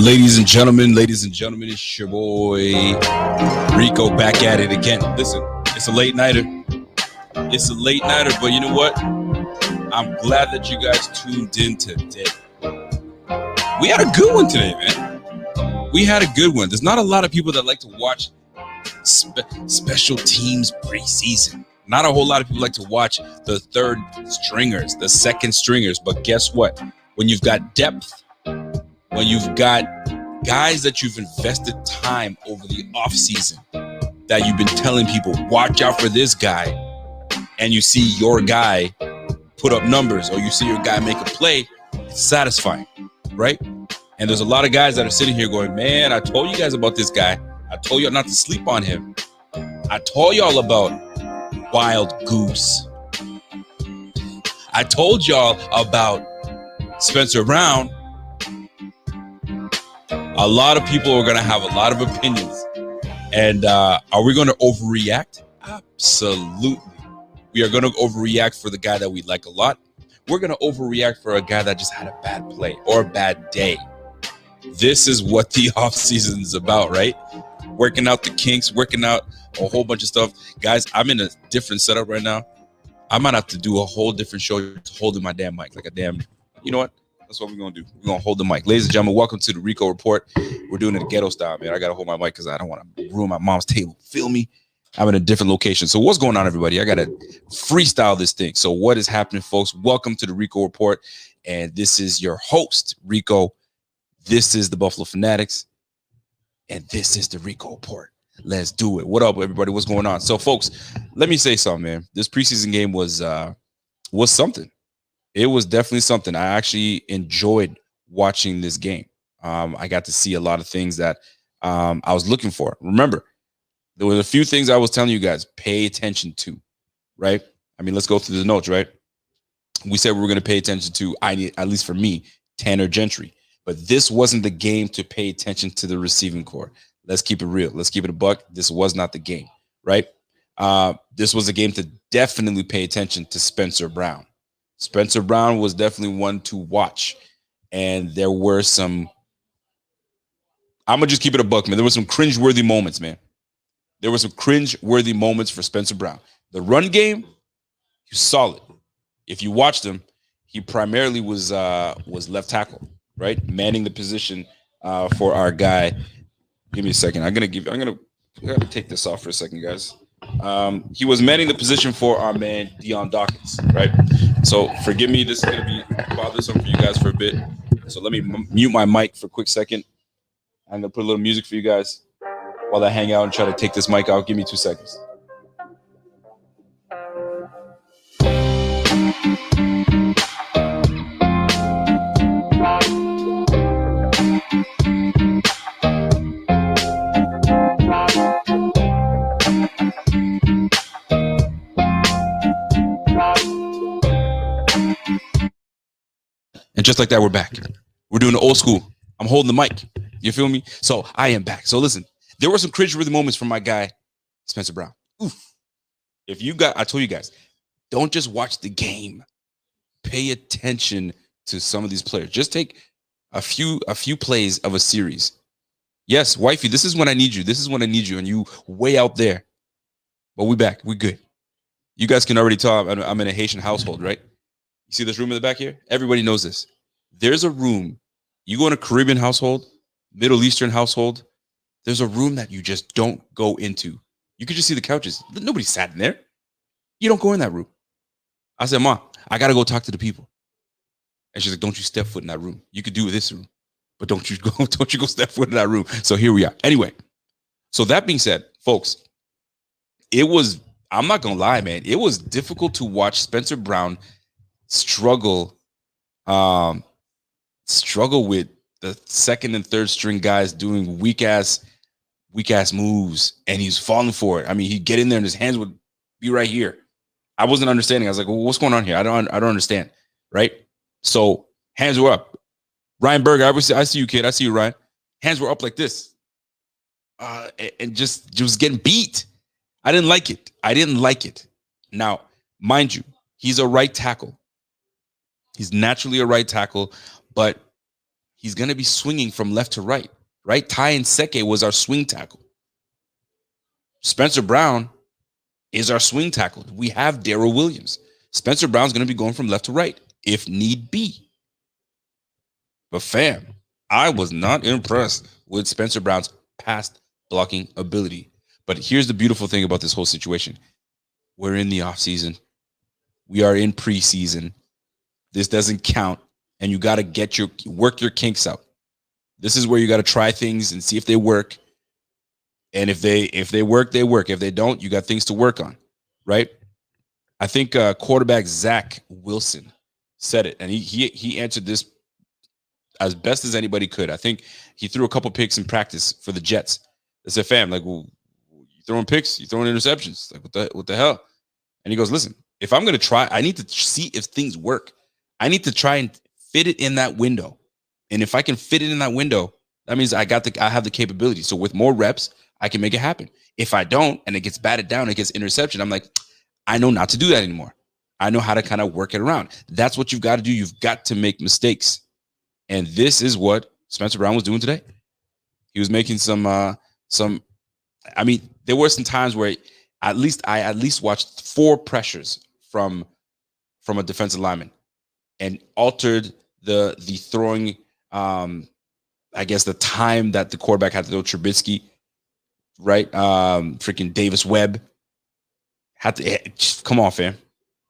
Ladies and gentlemen, it's your boy Rico back at it again. Listen, it's a late nighter. But you know what? I'm glad that you guys tuned in today. We had a good one today, man. We had a good one. There's not a lot of people that like to watch special teams preseason. Not a whole lot of people like to watch the third stringers, the second stringers. But guess what? When you've got depth, when you've got guys that you've invested time over the offseason, that you've been telling people, watch out for this guy, and you see your guy put up numbers or you see your guy make a play, it's satisfying, right? And there's a lot of guys that are sitting here going, man, I told you guys about this guy. I told y'all not to sleep on him. I told y'all about Wild Goose. I told y'all about Spencer Brown. A lot of people are going to have a lot of opinions. And are we going to overreact? Absolutely. We are going to overreact for the guy that we like a lot. We're going to overreact for a guy that just had a bad play or a bad day. This is what the offseason is about, right? Working out the kinks, working out a whole bunch of stuff. Guys, I'm in a different setup right now. I might have to do a whole different show holding my damn mic like a damn, you know what? That's what we're going to do. We're going to hold the mic. Ladies and gentlemen, welcome to the Rico Report. We're doing it a ghetto style, man. I got to hold my mic because I don't want to ruin my mom's table. Feel me? I'm in a different location. So what's going on, everybody? I got to freestyle this thing. So what is happening, folks? Welcome to the Rico Report. And this is your host, Rico. This is the Buffalo Fanatics. And this is the Rico Report. Let's do it. What up, everybody? What's going on? So, folks, let me say something, man. This preseason game was something. It was definitely something. I actually enjoyed watching this game. I got to see a lot of things that I was looking for. Remember, there were a few things I was telling you guys, pay attention to, right? I mean, let's go through the notes, right? We said we were going to pay attention to, at least for me, Tanner Gentry. But this wasn't the game to pay attention to the receiving core. Let's keep it real. Let's keep it a buck. This was not the game, right? This was a game to definitely pay attention to Spencer Brown. Spencer Brown was definitely one to watch. And there were some, I'm going to just keep it a buck, man. There were some cringeworthy moments, man. There were some cringe-worthy moments for Spencer Brown. The run game, he's solid. If you watched him, he primarily was left tackle, right? Manning the position for our guy. Give me a second. I gotta take this off for a second, guys. He was manning the position for our man Dion Dawkins, right? So forgive me, this is gonna be bothersome for you guys for a bit. So let me mute my mic for a quick second. I'm gonna put a little music for you guys while I hang out and try to take this mic out. Give me 2 seconds. And just like that, we're back. We're doing the old school. I'm holding the mic. You feel me? So I am back. So listen, there were some cringe-worthy moments from my guy, Spencer Brown. Oof. I told you guys, don't just watch the game. Pay attention to some of these players. Just take a few plays of a series. Yes, wifey, this is when I need you. This is when I need you. And you way out there. But we back. We good. You guys can already tell I'm in a Haitian household, right? You see this room in the back here? Everybody knows this. There's a room. You go in a Caribbean household, Middle Eastern household, there's a room that you just don't go into. You can just see the couches. Nobody sat in there. You don't go in that room. I said, Ma, I got to go talk to the people. And she's like, don't you step foot in that room. You could do this room, but don't you go step foot in that room. So here we are. Anyway, so that being said, folks, I'm not going to lie, man. It was difficult to watch Spencer Brown struggle with the second and third string guys doing weak ass moves, and he's falling for it. I mean, he'd get in there and his hands would be right here. I wasn't understanding. I was like, well, what's going on here? I don't understand. Right? So hands were up. Ryan Berger, I see you, kid. I see you, Ryan. Hands were up like this. And just getting beat. I didn't like it. Now, mind you, he's a right tackle. He's naturally a right tackle, but he's going to be swinging from left to right, right? Ty Nseke was our swing tackle. Spencer Brown is our swing tackle. We have Darryl Williams. Spencer Brown's going to be going from left to right if need be. But fam, I was not impressed with Spencer Brown's past blocking ability. But here's the beautiful thing about this whole situation. We're in the offseason. We are in preseason. This doesn't count. And you got to work your kinks out. This is where you got to try things and see if they work. And if they work, they work. If they don't, you got things to work on, right? I think quarterback Zach Wilson said it, and he answered this as best as anybody could. I think he threw a couple picks in practice for the Jets. I said, fam, like, well, you throwing picks, you throwing interceptions, like what the hell? And he goes, listen, if I'm going to try, I need to see if things work. I need to try and fit it in that window. And if I can fit it in that window, that means I have the capability. So with more reps, I can make it happen. If I don't, and it gets batted down, it gets interception, I'm like, I know not to do that anymore. I know how to kind of work it around. That's what you've got to do. You've got to make mistakes. And this is what Spencer Brown was doing today. He was making some, I mean, there were some times where I at least watched 4 pressures from a defensive lineman and altered the throwing, I guess the time that the quarterback had to throw Trubisky, right? Freaking Davis Webb had to come on, fam.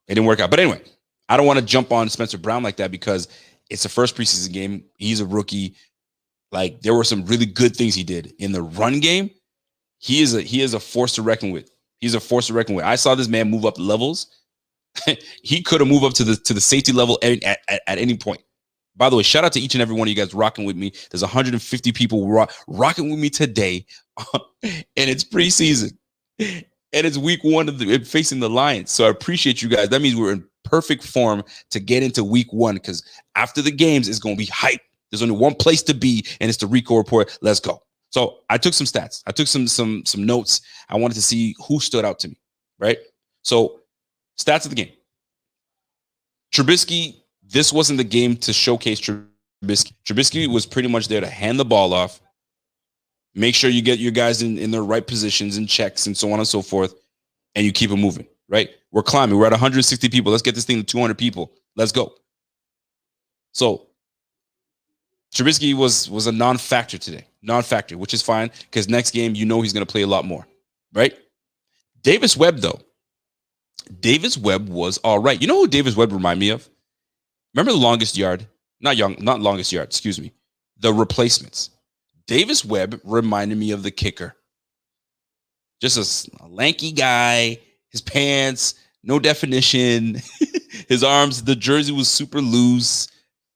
It didn't work out. But anyway, I don't want to jump on Spencer Brown like that because it's the first preseason game. He's a rookie. Like, there were some really good things he did in the run game. He is a force to reckon with. He's a force to reckon with. I saw this man move up levels. He could have moved up to the safety level at any point. By the way, shout out to each and every one of you guys rocking with me. There's 150 people rocking with me today, and it's preseason, and it's week 1 facing the Lions. So I appreciate you guys. That means we're in perfect form to get into week 1 because after the games, it's going to be hype. There's only one place to be, and it's the Rico Report. Let's go. So I took some stats. I took some notes. I wanted to see who stood out to me, right? So stats of the game. Trubisky, this wasn't the game to showcase Trubisky. Trubisky was pretty much there to hand the ball off, make sure you get your guys in their right positions and checks and so on and so forth, and you keep it moving, right? We're climbing. We're at 160 people. Let's get this thing to 200 people. Let's go. So Trubisky was a non-factor today. Non-factor, which is fine because next game, you know he's going to play a lot more, right? Davis Webb, though. Davis Webb was all right. You know who Davis Webb reminded me of? Remember the longest yard? Not longest yard, excuse me. The replacements. Davis Webb reminded me of the kicker. Just a lanky guy, his pants, no definition, his arms, the jersey was super loose.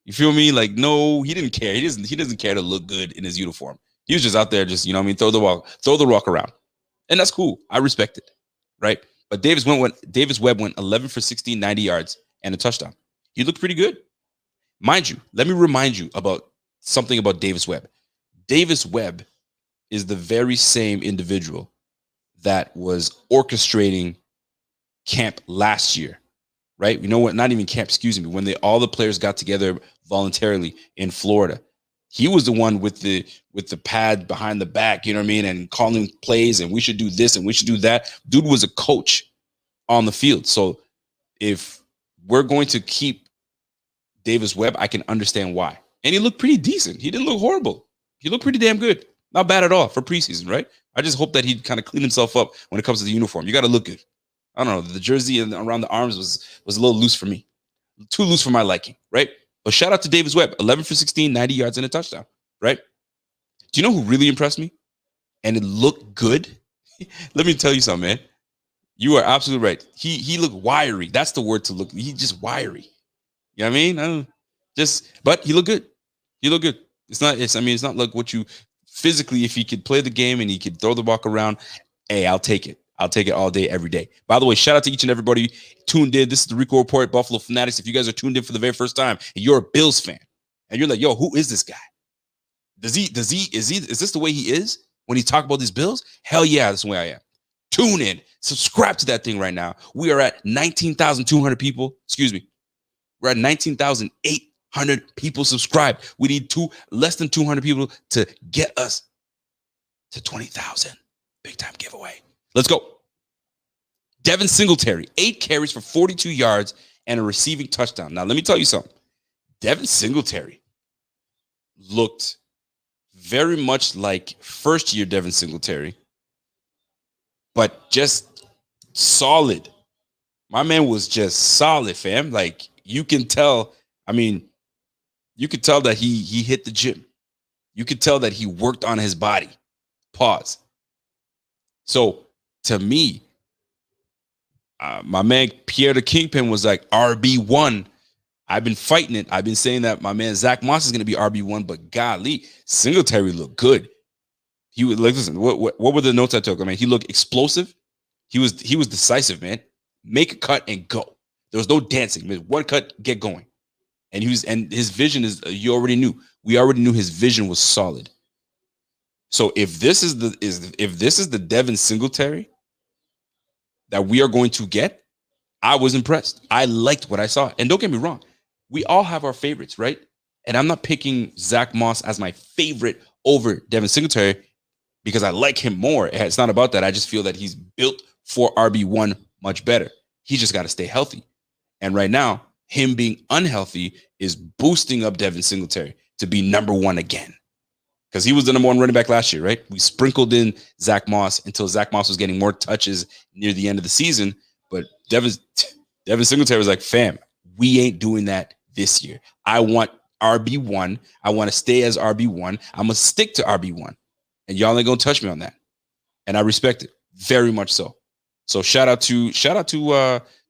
You feel me? Like, no, he didn't care. He doesn't care to look good in his uniform. He was just out there, just, you know what I mean, throw the rock around. And that's cool. I respect it. Right? But Davis Webb went 11 for 16, 90 yards, and a touchdown. He looked pretty good. Mind you, let me remind you about something about Davis Webb. Davis Webb is the very same individual that was orchestrating camp last year, right? You know what? Not even camp, excuse me. When all the players got together voluntarily in Florida, he was the one with the pad behind the back, you know what I mean? And calling plays, and we should do this and we should do that. Dude was a coach on the field. So if we're going to keep Davis Webb, I can understand why. And he looked pretty decent. He didn't look horrible. He looked pretty damn good. Not bad at all for preseason, right? I just hope that he'd kind of clean himself up when it comes to the uniform. You got to look good. I don't know. The jersey and around the arms was a little loose for me. Too loose for my liking, right? But shout out to Davis Webb, 11 for 16, 90 yards and a touchdown, right? Do you know who really impressed me? And it looked good? Let me tell you something, man. You are absolutely right. He looked wiry. That's the word to look. He just wiry. You know what I mean? But he looked good. He looked good. It's not like what you physically, if he could play the game and he could throw the ball around, hey, I'll take it. I'll take it all day, every day. By the way, shout out to each and everybody tuned in. This is the Rico Report, Buffalo Fanatics. If you guys are tuned in for the very first time and you're a Bills fan and you're like, yo, who is this guy? Is this the way he is when he talk about these Bills? Hell yeah, that's the way I am. Tune in. Subscribe to that thing right now. We are at 19,200 people. Excuse me. We're at 19,800 people subscribed. We need less than 200 people to get us to 20,000. Big time giveaway. Let's go. Devin Singletary, 8 carries for 42 yards and a receiving touchdown. Now, let me tell you something. Devin Singletary looked very much like first-year Devin Singletary, but just solid. My man was just solid, fam. Like, you can tell, you could tell that he hit the gym. You could tell that he worked on his body. Pause. So, to me, my man Pierre the Kingpin was like RB1. I've been fighting it. I've been saying that my man Zach Moss is going to be RB1, but golly, Singletary looked good. He was like, listen, what were the notes I took? He looked explosive. He was decisive, man. Make a cut and go. There was no dancing. One cut, get going. And his vision is, you already knew. We already knew his vision was solid. So if this is the Devin Singletary that we are going to get, I was impressed. I liked what I saw. And don't get me wrong, we all have our favorites, right? And I'm not picking Zach Moss as my favorite over Devin Singletary because I like him more. It's not about that. I just feel that he's built for RB1 much better. He just got to stay healthy. And right now, him being unhealthy is boosting up Devin Singletary to be number 1 again. Because he was the number 1 running back last year, right? We sprinkled in Zach Moss until Zach Moss was getting more touches near the end of the season. But Devin Singletary was like, fam, we ain't doing that this year. I want RB1. I want to stay as RB1. I'm going to stick to RB1. And y'all ain't going to touch me on that. And I respect it very much so. So shout out to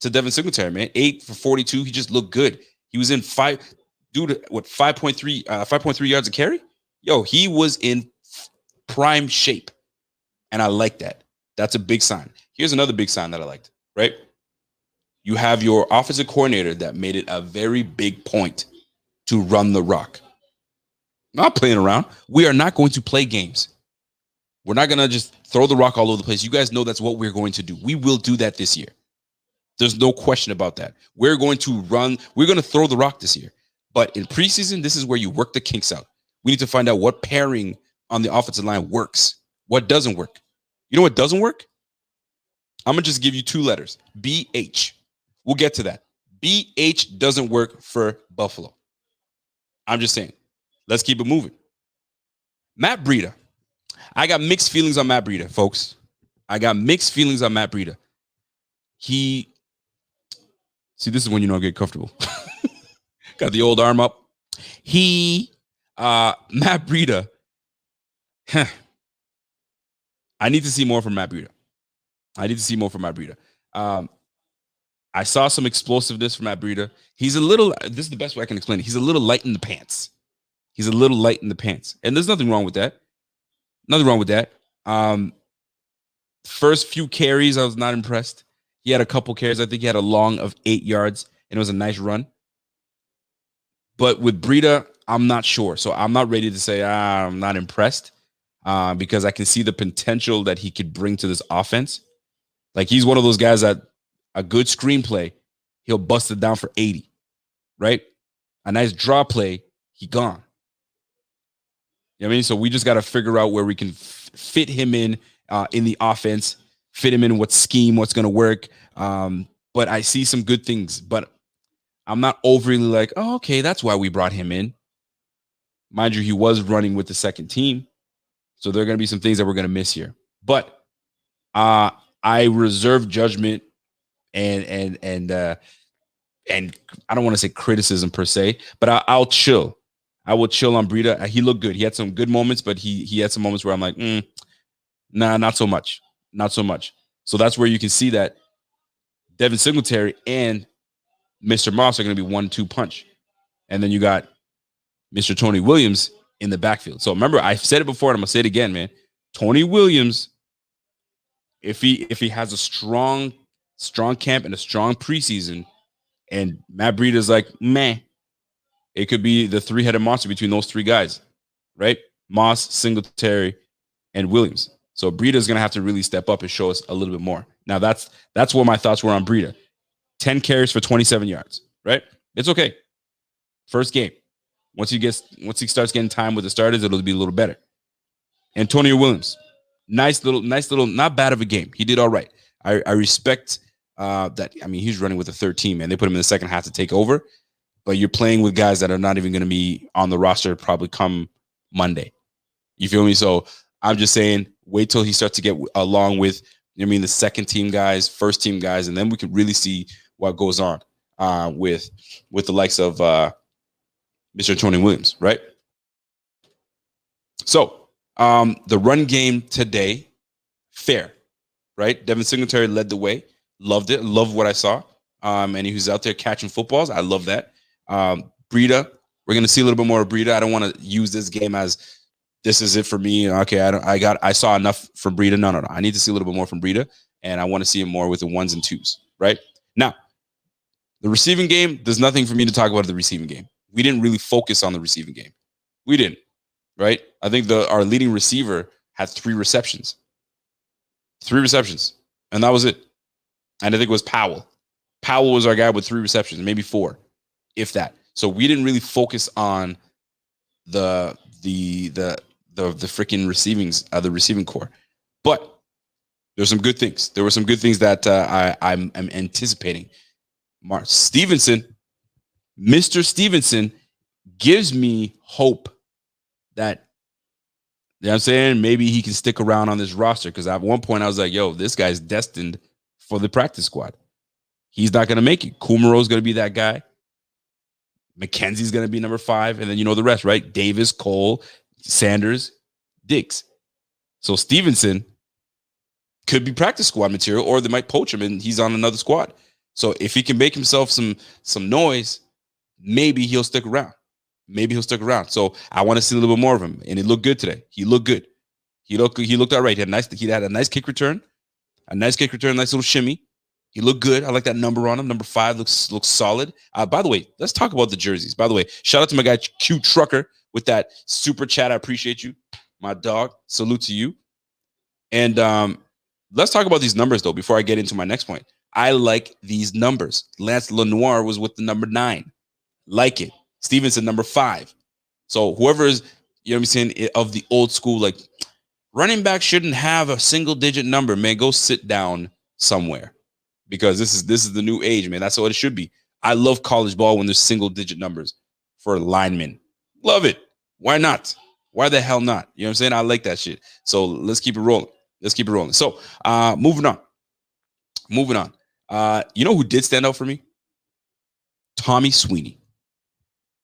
Devin Singletary, man. 8 for 42. He just looked good. He was in 5.3 yards a carry? Yo, he was in prime shape. And I like that. That's a big sign. Here's another big sign that I liked, right? You have your offensive coordinator that made it a very big point to run the rock. Not playing around. We are not going to play games. We're not going to just throw the rock all over the place. You guys know that's what we're going to do. We will do that this year. There's no question about that. We're going to throw the rock this year. But in preseason, this is where you work the kinks out. We need to find out what pairing on the offensive line works. What doesn't work? You know what doesn't work? I'm going to just give you 2 letters. BH. We'll get to that. BH doesn't work for Buffalo. I'm just saying. Let's keep it moving. Matt Breida. I got mixed feelings on Matt Breida, folks. I got mixed feelings on Matt Breida. See, this is when you don't get comfortable. Got the old arm up. Matt Breida. I need to see more from Matt Breida. I saw some explosiveness from Matt Breida. This is the best way I can explain it. He's a little light in the pants. And there's nothing wrong with that. First few carries, I was not impressed. He had a couple carries. I think he had a long of 8 yards, and it was a nice run. But with Breida, I'm not sure. So I'm not ready to say I'm not impressed because I can see the potential that he could bring to this offense. Like, he's one of those guys that a good screenplay, he'll bust it down for 80, right? A nice draw play, he gone. You know what I mean? So we just got to figure out where we can fit him in the offense, fit him in what scheme, what's going to work. But I see some good things, but I'm not overly like, oh, okay, that's why we brought him in. Mind you, he was running with the second team. So there are going to be some things that we're going to miss here. But I reserve judgment and and I don't want to say criticism per se, but I'll chill. I will chill on Breida. He looked good. He had some good moments, but he had some moments where I'm like, nah, not so much. Not so much. So that's where you can see that Devin Singletary and Mr. Moss are going to be 1-2 punch. And then you got Mr. Tony Williams in the backfield. So remember, I've said it before, and I'm going to say it again, man. Tony Williams, if he has a strong camp and a strong preseason, and Matt Breida's like, meh, it could be the three-headed monster between those three guys, right? Moss, Singletary, and Williams. So Breida's going to have to really step up and show us a little bit more. Now, that's what my thoughts were on Breida. 10 carries for 27 yards, right? It's okay. First game. Once he starts getting time with the starters, it'll be a little better. Antonio Williams, nice little, not bad of a game. He did all right. I respect that. I mean, he's running with the third team, and they put him in the second half to take over. But you're playing with guys that are not even going to be on the roster probably come Monday. You feel me? So I'm just saying, wait till he starts to get along with, the second team guys, first team guys, and then we can really see what goes on with the likes of Mr. Tony Williams, right? So the run game today, fair, right? Devin Singletary led the way. Loved it. Loved what I saw. And he was out there catching footballs. I love that. Breida, we're going to see a little bit more of Breida. I don't want to use this game as this is it for me. Okay, I saw enough from Breida. No. I need to see a little bit more from Breida, and I want to see him more with the ones and twos, right? Now, the receiving game, there's nothing for me to talk about the receiving game. We didn't really focus on the receiving game. We didn't, right? I think our leading receiver had 3 receptions. 3 receptions, and that was it. And I think it was Powell. Powell was our guy with 3 receptions, maybe 4, if that. So we didn't really focus on the freaking the receiving core. But there's some good things. There were some good things that I'm anticipating. Mr. Stevenson gives me hope that, you know what I'm saying, maybe he can stick around on this roster. Because at one point I was like, yo, this guy's destined for the practice squad. He's not going to make it. Kumero's going to be that guy. McKenzie's going to be number 5. And then you know the rest, right? Davis, Cole, Sanders, Diggs. So Stevenson could be practice squad material, or they might poach him and he's on another squad. So if he can make himself some noise, maybe he'll stick around. So I want to see a little bit more of him. And he looked good today. He looked good. He looked all right. He had a nice kick return. Nice little shimmy. He looked good. I like that number on him. Number 5 looks solid. By the way, let's talk about the jerseys. By the way, shout out to my guy Q Trucker with that super chat. I appreciate you, my dog. Salute to you. And let's talk about these numbers though before I get into my next point. I like these numbers. Lance Lenoir was with the number 9. Like it. Stevenson number 5. So whoever is, you know what I'm saying, of the old school, like running back shouldn't have a single digit number. Man, go sit down somewhere. Because this is the new age, man. That's what it should be. I love college ball when there's single digit numbers for linemen. Love it. Why not? Why the hell not? You know what I'm saying? I like that shit. So let's keep it rolling. So moving on. You know who did stand out for me? Tommy Sweeney.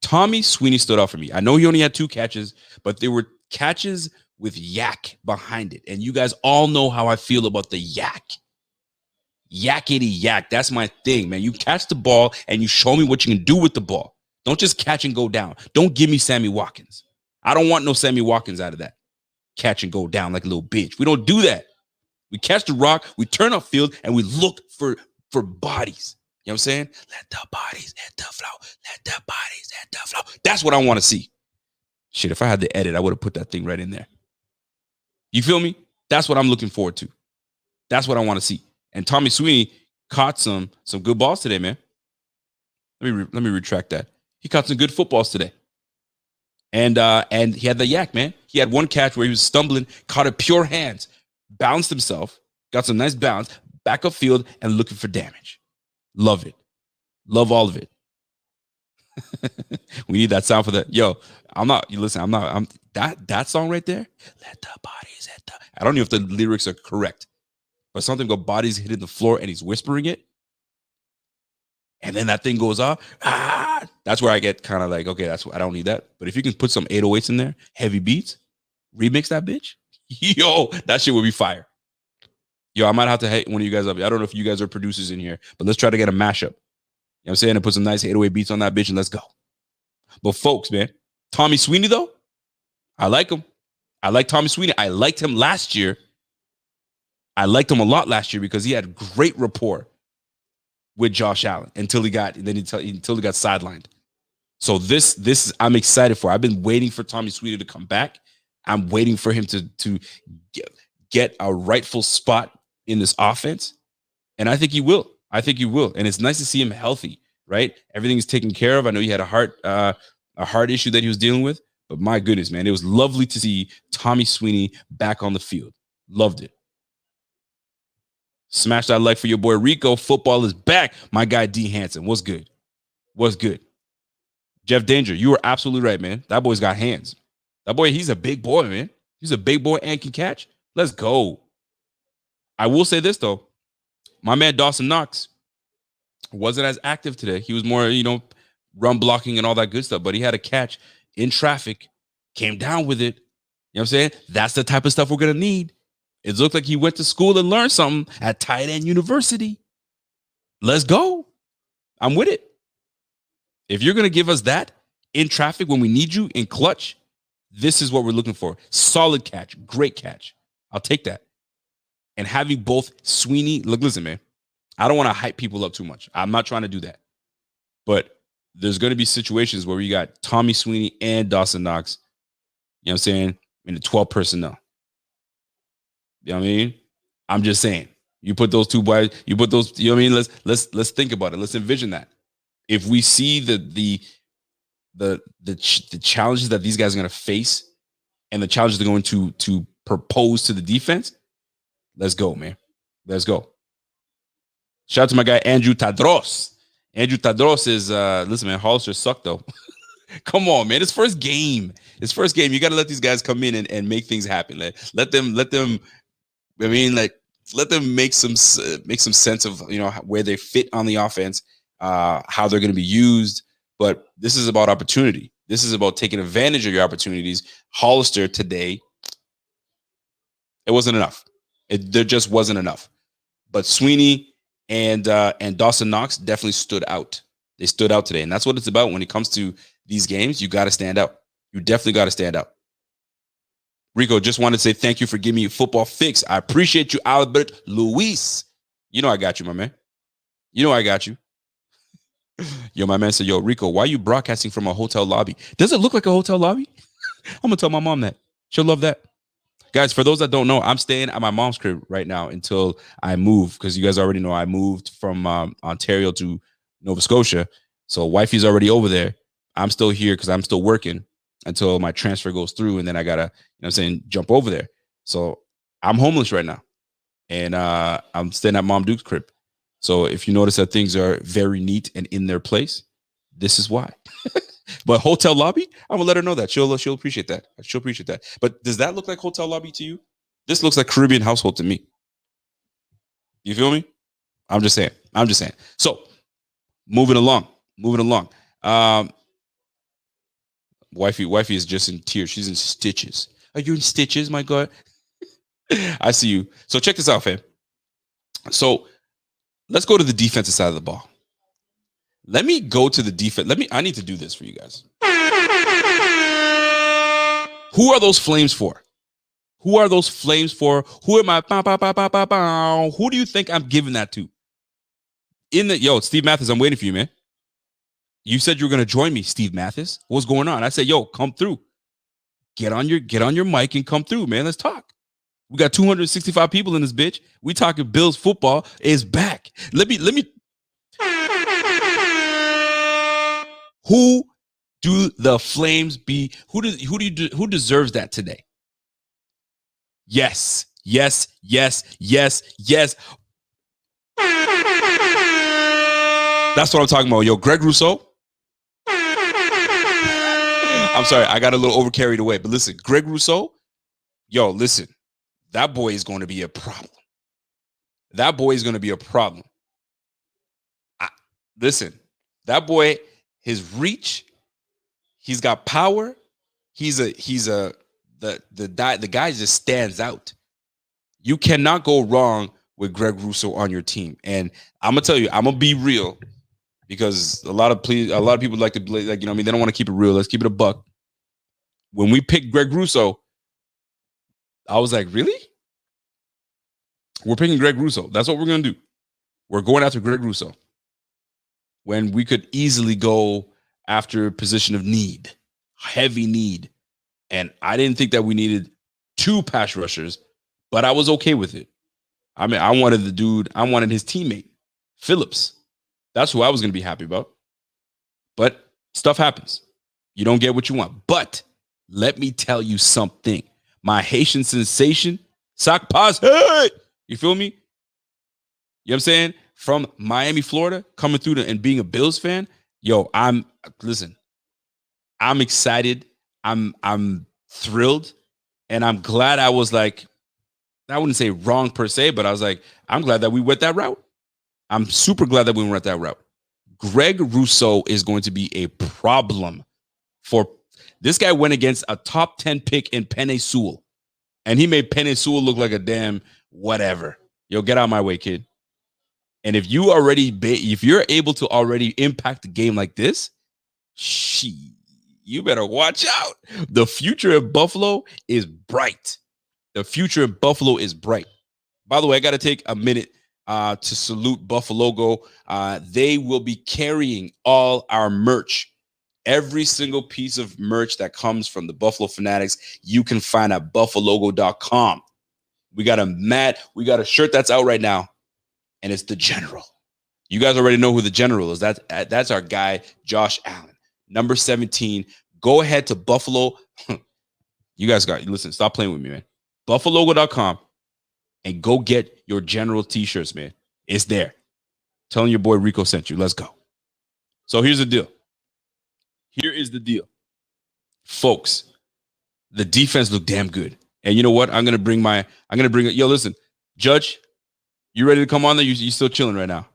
Tommy Sweeney stood out for me. I know he only had 2 catches, but they were catches with yak behind it. And you guys all know how I feel about the yak. Yakety yak. That's my thing, man. You catch the ball and you show me what you can do with the ball. Don't just catch and go down. Don't give me Sammy Watkins. I don't want no Sammy Watkins out of that. Catch and go down like a little bitch. We don't do that. We catch the rock, we turn upfield, and we look for bodies. You know what I'm saying? Let the bodies hit the flow. Let the bodies hit the flow. That's what I want to see. Shit, if I had to edit, I would have put that thing right in there. You feel me? That's what I'm looking forward to. That's what I want to see. And Tommy Sweeney caught some good balls today, man. Let me retract that. He caught some good footballs today. And he had the yak, man. He had one catch where he was stumbling, caught it pure hands, bounced himself, got some nice bounce, back up field, and looking for damage. Love it. Love all of it. We need that sound for that. Yo, I'm that song right there. Let the bodies hit the. I don't know if the lyrics are correct. But something about bodies hitting the floor and he's whispering it. and then that thing goes off. That's where I get kind of like, okay, I don't need that. But if you can put some 808s in there, heavy beats, remix that bitch, yo, that shit would be fire. Yo, I might have to hit one of you guys up. I don't know if you guys are producers in here, but let's try to get a mashup. You know what I'm saying? And put some nice 808 beats on that bitch and let's go. But folks, man, Tommy Sweeney, though, I like him. I like Tommy Sweeney. I liked him last year. I liked him a lot last year because he had great rapport with Josh Allen until he got sidelined. So this I'm excited for. I've been waiting for Tommy Sweeney to come back. I'm waiting for him to get a rightful spot in this offense, and I think he will. And it's nice to see him healthy. Right, everything is taken care of. I know he had a heart issue that he was dealing with, but my goodness, man, it was lovely to see Tommy Sweeney back on the field. Loved it. Smash that like for your boy Rico. Football is back. My guy D Hansen. What's good? What's good? Jeff Danger, you were absolutely right, man. That boy's got hands. That boy, he's a big boy, man. He's a big boy and can catch. Let's go. I will say this, though. My man Dawson Knox wasn't as active today. He was more, run blocking and all that good stuff, but he had a catch in traffic, came down with it. You know what I'm saying? That's the type of stuff we're going to need. It looked like he went to school and learned something at Tight End University. Let's go. I'm with it. If you're going to give us that in traffic when we need you in clutch, this is what we're looking for. Solid catch. Great catch. I'll take that. And having both Sweeney, look, listen, man, I don't want to hype people up too much. I'm not trying to do that. But there's going to be situations where we got Tommy Sweeney and Dawson Knox, you know what I'm saying, in the 12 personnel. You know what I mean? I'm just saying. You put those two boys, you know what I mean? Let's think about it. Let's envision that. If we see the challenges that these guys are going to face and the challenges they're going to propose to the defense, let's go, man. Let's go. Shout out to my guy, Andrew Tadros. Andrew Tadros is, listen, man, Hollister sucked, though. Come on, man. It's first game. You got to let these guys come in and make things happen. Let them, I mean, let them make some sense of, where they fit on the offense, how they're going to be used. But this is about opportunity. This is about taking advantage of your opportunities. Hollister today, it wasn't enough. There just wasn't enough. But Sweeney and Dawson Knox definitely stood out. They stood out today. And that's what it's about when it comes to these games. You got to stand out. You definitely got to stand out. Rico, just wanted to say thank you for giving me a football fix. I appreciate you, Albert Luis. You know I got you, my man. You know I got you. Yo, my man said, yo, Rico, why are you broadcasting from a hotel lobby? Does it look like a hotel lobby? I'm going to tell my mom that. She'll love that. Guys, for those that don't know, I'm staying at my mom's crib right now until I move, because you guys already know I moved from Ontario to Nova Scotia. So wifey's already over there. I'm still here because I'm still working until my transfer goes through, and then I gotta, jump over there. So I'm homeless right now, and I'm staying at Mom Duke's crib. So if you notice that things are very neat and in their place, this is why. But hotel lobby, I'm gonna let her know that she'll appreciate that. She'll appreciate that. But does that look like hotel lobby to you? This looks like Caribbean household to me. You feel me? I'm just saying. So moving along. Wifey is just in tears. She's in stitches. Are you in stitches, my God? I see you. So check this out, fam. So let's go to the defensive side of the ball. Let me go to the defense. I need to do this for you guys. Who are those flames for? Who are those flames for? Who am I? Who do you think I'm giving that to? Steve Mathis, I'm waiting for you, man. You said you were going to join me, Steve Mathis. What's going on? I said, yo, come through. Get on your mic and come through, man. Let's talk. We got 265 people in this bitch. We talking Bills football is back. Let me. Who do the Flames be? Who deserves that today? Yes. That's what I'm talking about. Yo, Greg Rousseau. I'm sorry, I got a little over carried away. But listen, Greg Rousseau, yo, listen, that boy is going to be a problem. Listen, that boy, his reach, he's got power. The guy just stands out. You cannot go wrong with Greg Rousseau on your team. And I'm gonna tell you, I'm gonna be real because a lot of people like to they don't want to keep it real. Let's keep it a buck. When we picked Greg Rousseau, I was like, really? We're picking Greg Rousseau. That's what we're gonna do. We're going after Greg Rousseau when we could easily go after a position of need, heavy need. And I didn't think that we needed 2 pass rushers, but I was okay with it. I mean, I wanted his teammate, Phillips. That's who I was going to be happy about. But stuff happens. You don't get what you want. But let me tell you something. My Haitian sensation, Sock Paz, hey! You feel me? You know what I'm saying? From Miami, Florida, coming through and being a Bills fan, yo, I'm excited. I'm thrilled, and I'm glad I was like, I wouldn't say wrong per se, but I was like, I'm glad that we went that route. I'm super glad that we went that route. Greg Rousseau is going to be a problem for this guy. Went against a top 10 pick in Penei Sewell, and he made Penei Sewell look like a damn whatever. Yo, get out of my way, kid. And if you're able to already impact the game like this, you better watch out. The future of Buffalo is bright. The future of Buffalo is bright. By the way, I got to take a minute to salute Buffalo Go. They will be carrying all our merch. Every single piece of merch that comes from the Buffalo Fanatics, you can find at buffalogo.com. We got a shirt that's out right now, and it's the General. You guys already know who the General is. That's our guy, Josh Allen. Number 17. Go ahead to Buffalo. You guys listen, stop playing with me, man. Buffalogo.com and go get your General t-shirts, man. It's there. Telling your boy Rico sent you. Let's go. So here's the deal. Here is the deal. Folks, the defense looked damn good. And you know what? I'm going to bring it. Yo, listen, Judge, you ready to come on there? You still chilling right now?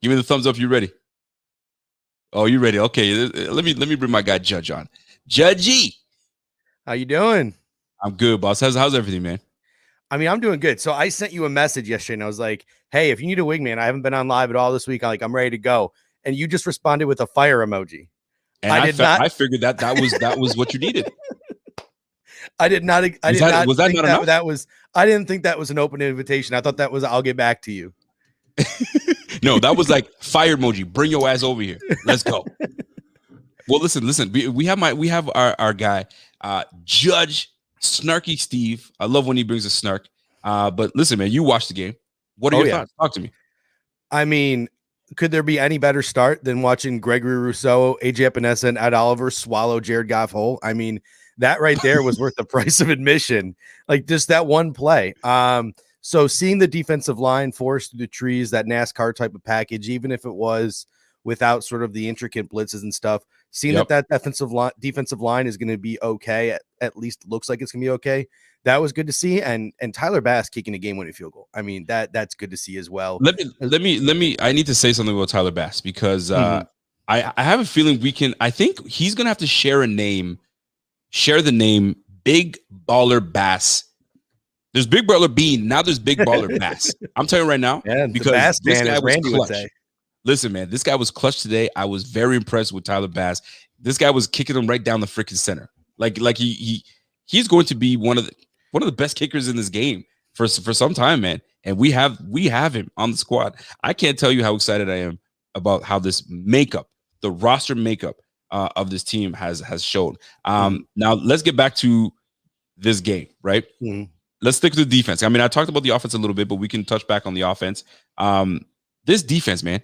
Give me the thumbs up. You ready? Oh, you ready? Okay. Let me bring my guy Judge on. Judgy. How you doing? I'm good, boss. How's everything, man? I mean, I'm doing good. So I sent you a message yesterday and I was like, hey, if you need a wingman, I haven't been on live at all this week. I'm ready to go. And you just responded with a fire emoji. And I figured that was what you needed. I didn't think that was an open invitation. I thought that was, I'll get back to you. No, that was like fire emoji. Bring your ass over here. Let's go. Well, listen. We have our guy, Judge Snarky Steve. I love when he brings a snark. But listen, man, you watched the game. What are your thoughts? Talk to me. I mean, could there be any better start than watching Gregory Rousseau, AJ Epinesa, and Ed Oliver swallow Jared Goff whole? I mean, that right there was worth the price of admission. Like just that one play. So seeing the defensive line forced through the trees, that NASCAR type of package, even if it was without sort of the intricate blitzes and stuff, seeing that defensive line is going to be okay, at least looks like it's going to be okay. That was good to see. And Tyler Bass kicking a game-winning field goal. I mean, that's good to see as well. Let me. I need to say something about Tyler Bass because I have a feeling I think he's going to have to share the name Big Baller Bass. There's Big Baller Bean. Now there's Big Baller Bass. I'm telling you right now. Yeah, because this guy was clutch. Listen, man, this guy was clutch today. I was very impressed with Tyler Bass. This guy was kicking him right down the freaking center. Like he's going to be one of the best kickers in this game for some time, man. And we have him on the squad. I can't tell you how excited I am about how this makeup, the roster makeup of this team has shown. Now let's get back to this game, right? Let's stick to the defense. I mean, I talked about the offense a little bit, but we can touch back on the offense. This defense, man,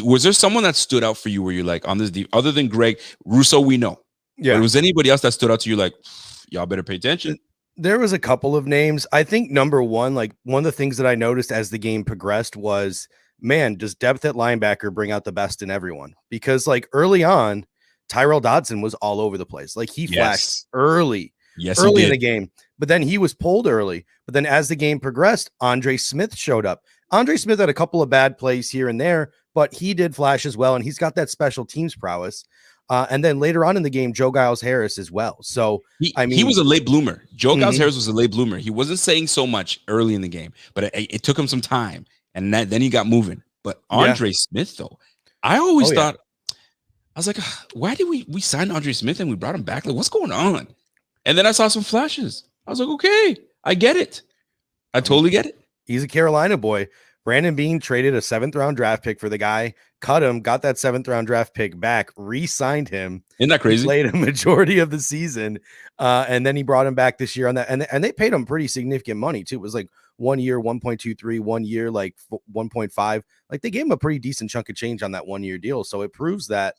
was there someone that stood out for you where you're like, on this other than Greg Rousseau, we know. Yeah. But was anybody else that stood out to you like, y'all better pay attention? There was a couple of names. I think number one, like one of the things that I noticed as the game progressed was, man, does depth at linebacker bring out the best in everyone? Because like early on, Tyrell Dodson was all over the place. Like he flashed early. Yes, he early in did. the game. But then he was pulled early. But then as the game progressed, Andre Smith showed up. Andre Smith had a couple of bad plays here and there, but he did flash as well. And he's got that special teams prowess. And then later on in the game, Joe Giles Harris as well. So, He was a late bloomer. Joe Giles Mhm. Harris was a late bloomer. He wasn't saying so much early in the game, but it took him some time. And then he got moving. But Andre Smith, though, I always thought, I was like, why did we sign Andre Smith and we brought him back? Like, what's going on? And then I saw some flashes. I was like, okay, I get it. I totally get it. He's a Carolina boy. Brandon Beane traded a 7th-round draft pick for the guy, cut him, got that 7th-round draft pick back, re-signed him. Isn't that crazy? He played a majority of the season, and then he brought him back this year on that. And they paid him pretty significant money too. It was like 1 year 1.23, 1 year like 1.5. Like they gave him a pretty decent chunk of change on that 1 year deal. So it proves that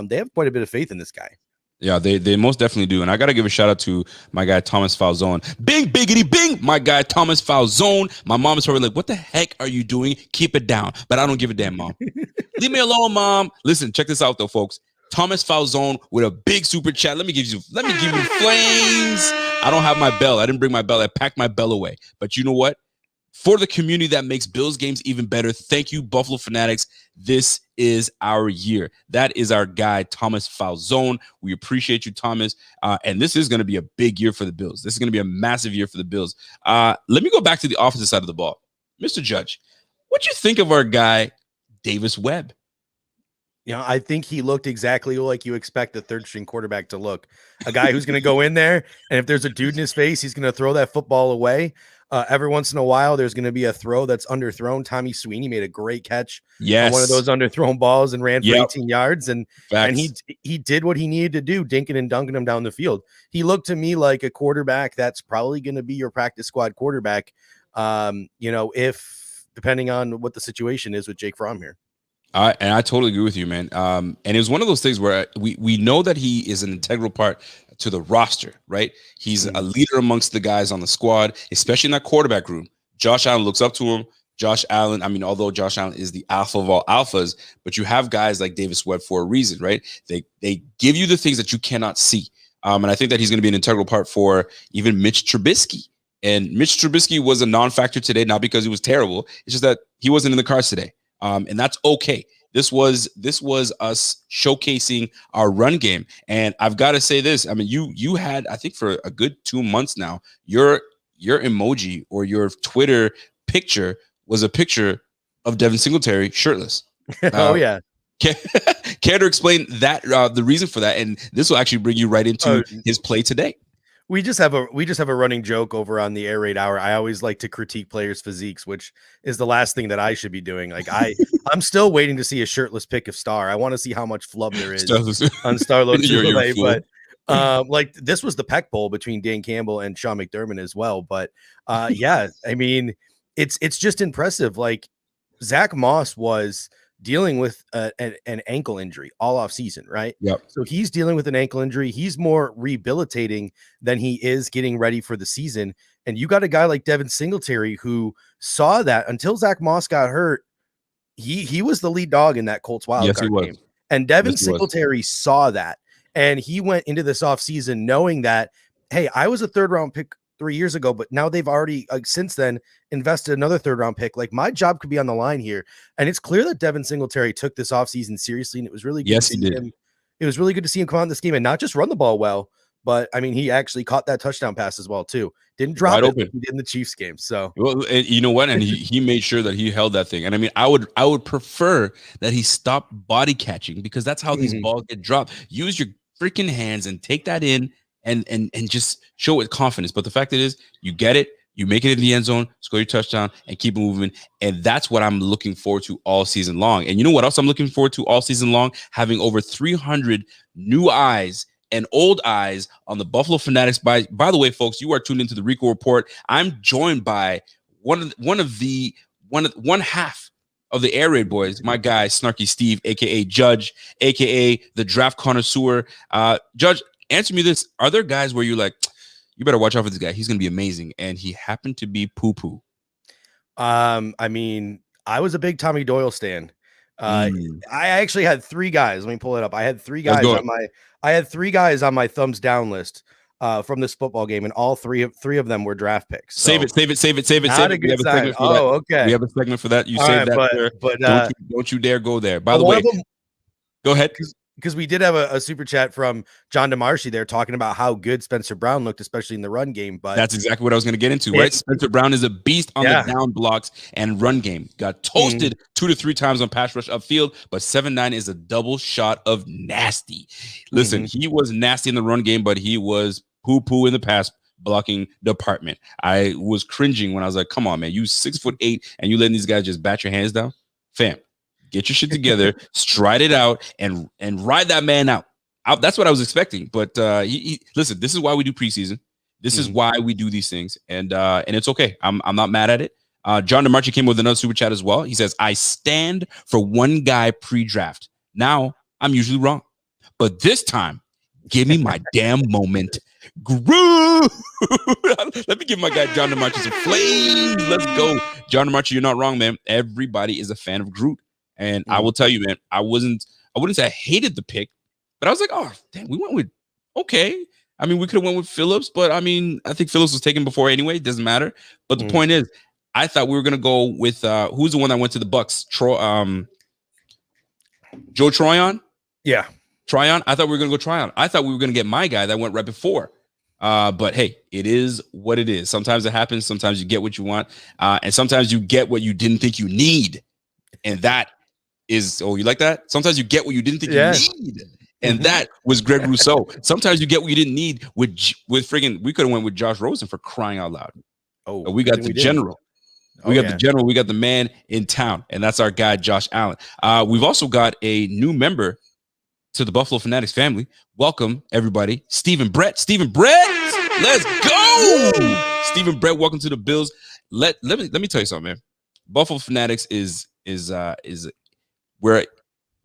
they have quite a bit of faith in this guy. Yeah, they most definitely do. And I got to give a shout out to my guy, Thomas Falzone. Bing, biggity, bing, my guy, Thomas Falzone. My mom is probably like, what the heck are you doing? Keep it down. But I don't give a damn, Mom. Leave me alone, Mom. Listen, check this out, though, folks. Thomas Falzone with a big super chat. Let me give you flames. I don't have my bell. I didn't bring my bell. I packed my bell away. But you know what? For the community that makes Bills games even better, thank you, Buffalo Fanatics. This is our year. That is our guy, Thomas Falzone. We appreciate you, Thomas. And this is going to be a big year for the Bills. This is going to be a massive year for the Bills. Let me go back to the offensive side of the ball. Mr. Judge, what you think of our guy, Davis Webb? You know, I think he looked exactly like you expect a third-string quarterback to look. A guy who's going to go in there, and if there's a dude in his face, he's going to throw that football away. Every once in a while, there's going to be a throw that's underthrown. Tommy Sweeney made a great catch on one of those underthrown balls and ran for 18 yards. And he did what he needed to do, dinking and dunking him down the field. He looked to me like a quarterback that's probably going to be your practice squad quarterback, if depending on what the situation is with Jake Fromm here. And I totally agree with you, man. And it was one of those things where we know that he is an integral part to the roster, right? He's a leader amongst the guys on the squad, especially in that quarterback room. Josh Allen looks up to him. Josh Allen, I mean, although Josh Allen is the alpha of all alphas, but you have guys like Davis Webb for a reason, right? They give you the things that you cannot see. And I think that he's going to be an integral part for even Mitch Trubisky. And Mitch Trubisky was a non-factor today, not because he was terrible. It's just that he wasn't in the cards today. And that's okay. This was us showcasing our run game. And I've got to say this. I mean, you had, I think for a good 2 months now, your emoji or your Twitter picture was a picture of Devin Singletary shirtless. Oh yeah. Care to explain that, the reason for that? And this will actually bring you right into his play today. We just have a running joke over on the Air Raid Hour. I always like to critique players' physiques, which is the last thing that I should be doing. Like I'm still waiting to see a shirtless pic of Star. I want to see how much flub there is on Starload Chevrolet. But like this was the Peck Bowl between Dan Campbell and Sean McDermott as well. But yeah, I mean, it's just impressive. Like Zach Moss was dealing with an ankle injury all off season, right? Yep. So he's dealing with an ankle injury. He's more rehabilitating than he is getting ready for the season. And you got a guy like Devin Singletary who saw that until Zach Moss got hurt. He was the lead dog in that Colts wildcard game. And Devin Singletary saw that. And he went into this offseason knowing that, hey, I was a 3rd round pick 3 years ago, but now they've already since then invested another 3rd round pick. Like my job could be on the line here. And it's clear that Devin Singletary took this offseason seriously. And it was really good. Yes, he did. It was really good to see him come out in this game and not just run the ball well, but I mean, he actually caught that touchdown pass as well, too. Didn't drop it like he did in the Chiefs game. So, well, and you know what? And he made sure that he held that thing. And I mean, I would prefer that he stopped body catching because that's how these balls get dropped. Use your freaking hands and take that in and just show it confidence. But the fact is, you get it, you make it in the end zone, score your touchdown, and keep moving. And that's what I'm looking forward to all season long. And you know what else I'm looking forward to all season long? Having over 300 new eyes and old eyes on the Buffalo Fanatics. By the way, folks, you are tuned into the Rico Report. I'm joined by one half of the Air Raid boys, my guy Snarky Steve, aka Judge, aka the Draft Connoisseur. Judge, answer me this: are there guys where you're like, you better watch out for this guy? He's gonna be amazing, and he happened to be poo-poo. I mean, I was a big Tommy Doyle stan. I actually had 3 guys. Let me pull it up. I had 3 guys on my thumbs down list. from this football game, and all three of them were draft picks. So Save it. not a good sign. Oh, okay. We have a segment for that. You save that, sir. But don't you dare go there. By the one way, of them, go ahead. Because we did have a super chat from John DeMarcy there talking about how good Spencer Brown looked, especially in the run game. But that's exactly what I was going to get into, right? Spencer Brown is a beast on the down blocks and run game. Got toasted 2 to 3 times on pass rush upfield, but 7'9" is a double shot of nasty. Listen, he was nasty in the run game, but he was poo-poo in the pass blocking department. I was cringing when I was like, come on, man, you 6'8" and you letting these guys just bat your hands down? Fam. Get your shit together, stride it out, and ride that man out. That's what I was expecting. But listen, this is why we do preseason. This is why we do these things, and it's okay. I'm not mad at it. John DeMarchi came with another super chat as well. He says, "I stand for one guy pre-draft. Now I'm usually wrong, but this time, give me my damn moment." Groove. Let me give my guy John DeMarchi some flames. Let's go, John DeMarchi. You're not wrong, man. Everybody is a fan of Groot. And I will tell you, man, I wouldn't say I hated the pick, but I was like, oh, damn, we went with, okay. I mean, we could have went with Phillips, but I mean, I think Phillips was taken before anyway. It doesn't matter. But the point is, I thought we were going to go with, who's the one that went to the Bucks? Joe Tryon? Yeah. Tryon? I thought we were going to go Tryon. I thought we were going to get my guy that went right before. But hey, it is what it is. Sometimes it happens. Sometimes you get what you want. And sometimes you get what you didn't think you need. And that is, you like that? Sometimes you get what you didn't think you need. And that was Greg Rousseau. Sometimes you get what you didn't need with friggin', we could have went with Josh Rosen for crying out loud. Oh, but we got the general. We got the general. We got the man in town. And that's our guy, Josh Allen. We've also got a new member to the Buffalo Fanatics family. Welcome, everybody. Stephen Brett. Let's go. Stephen Brett, welcome to the Bills. Let me tell you something, man. Buffalo Fanatics is where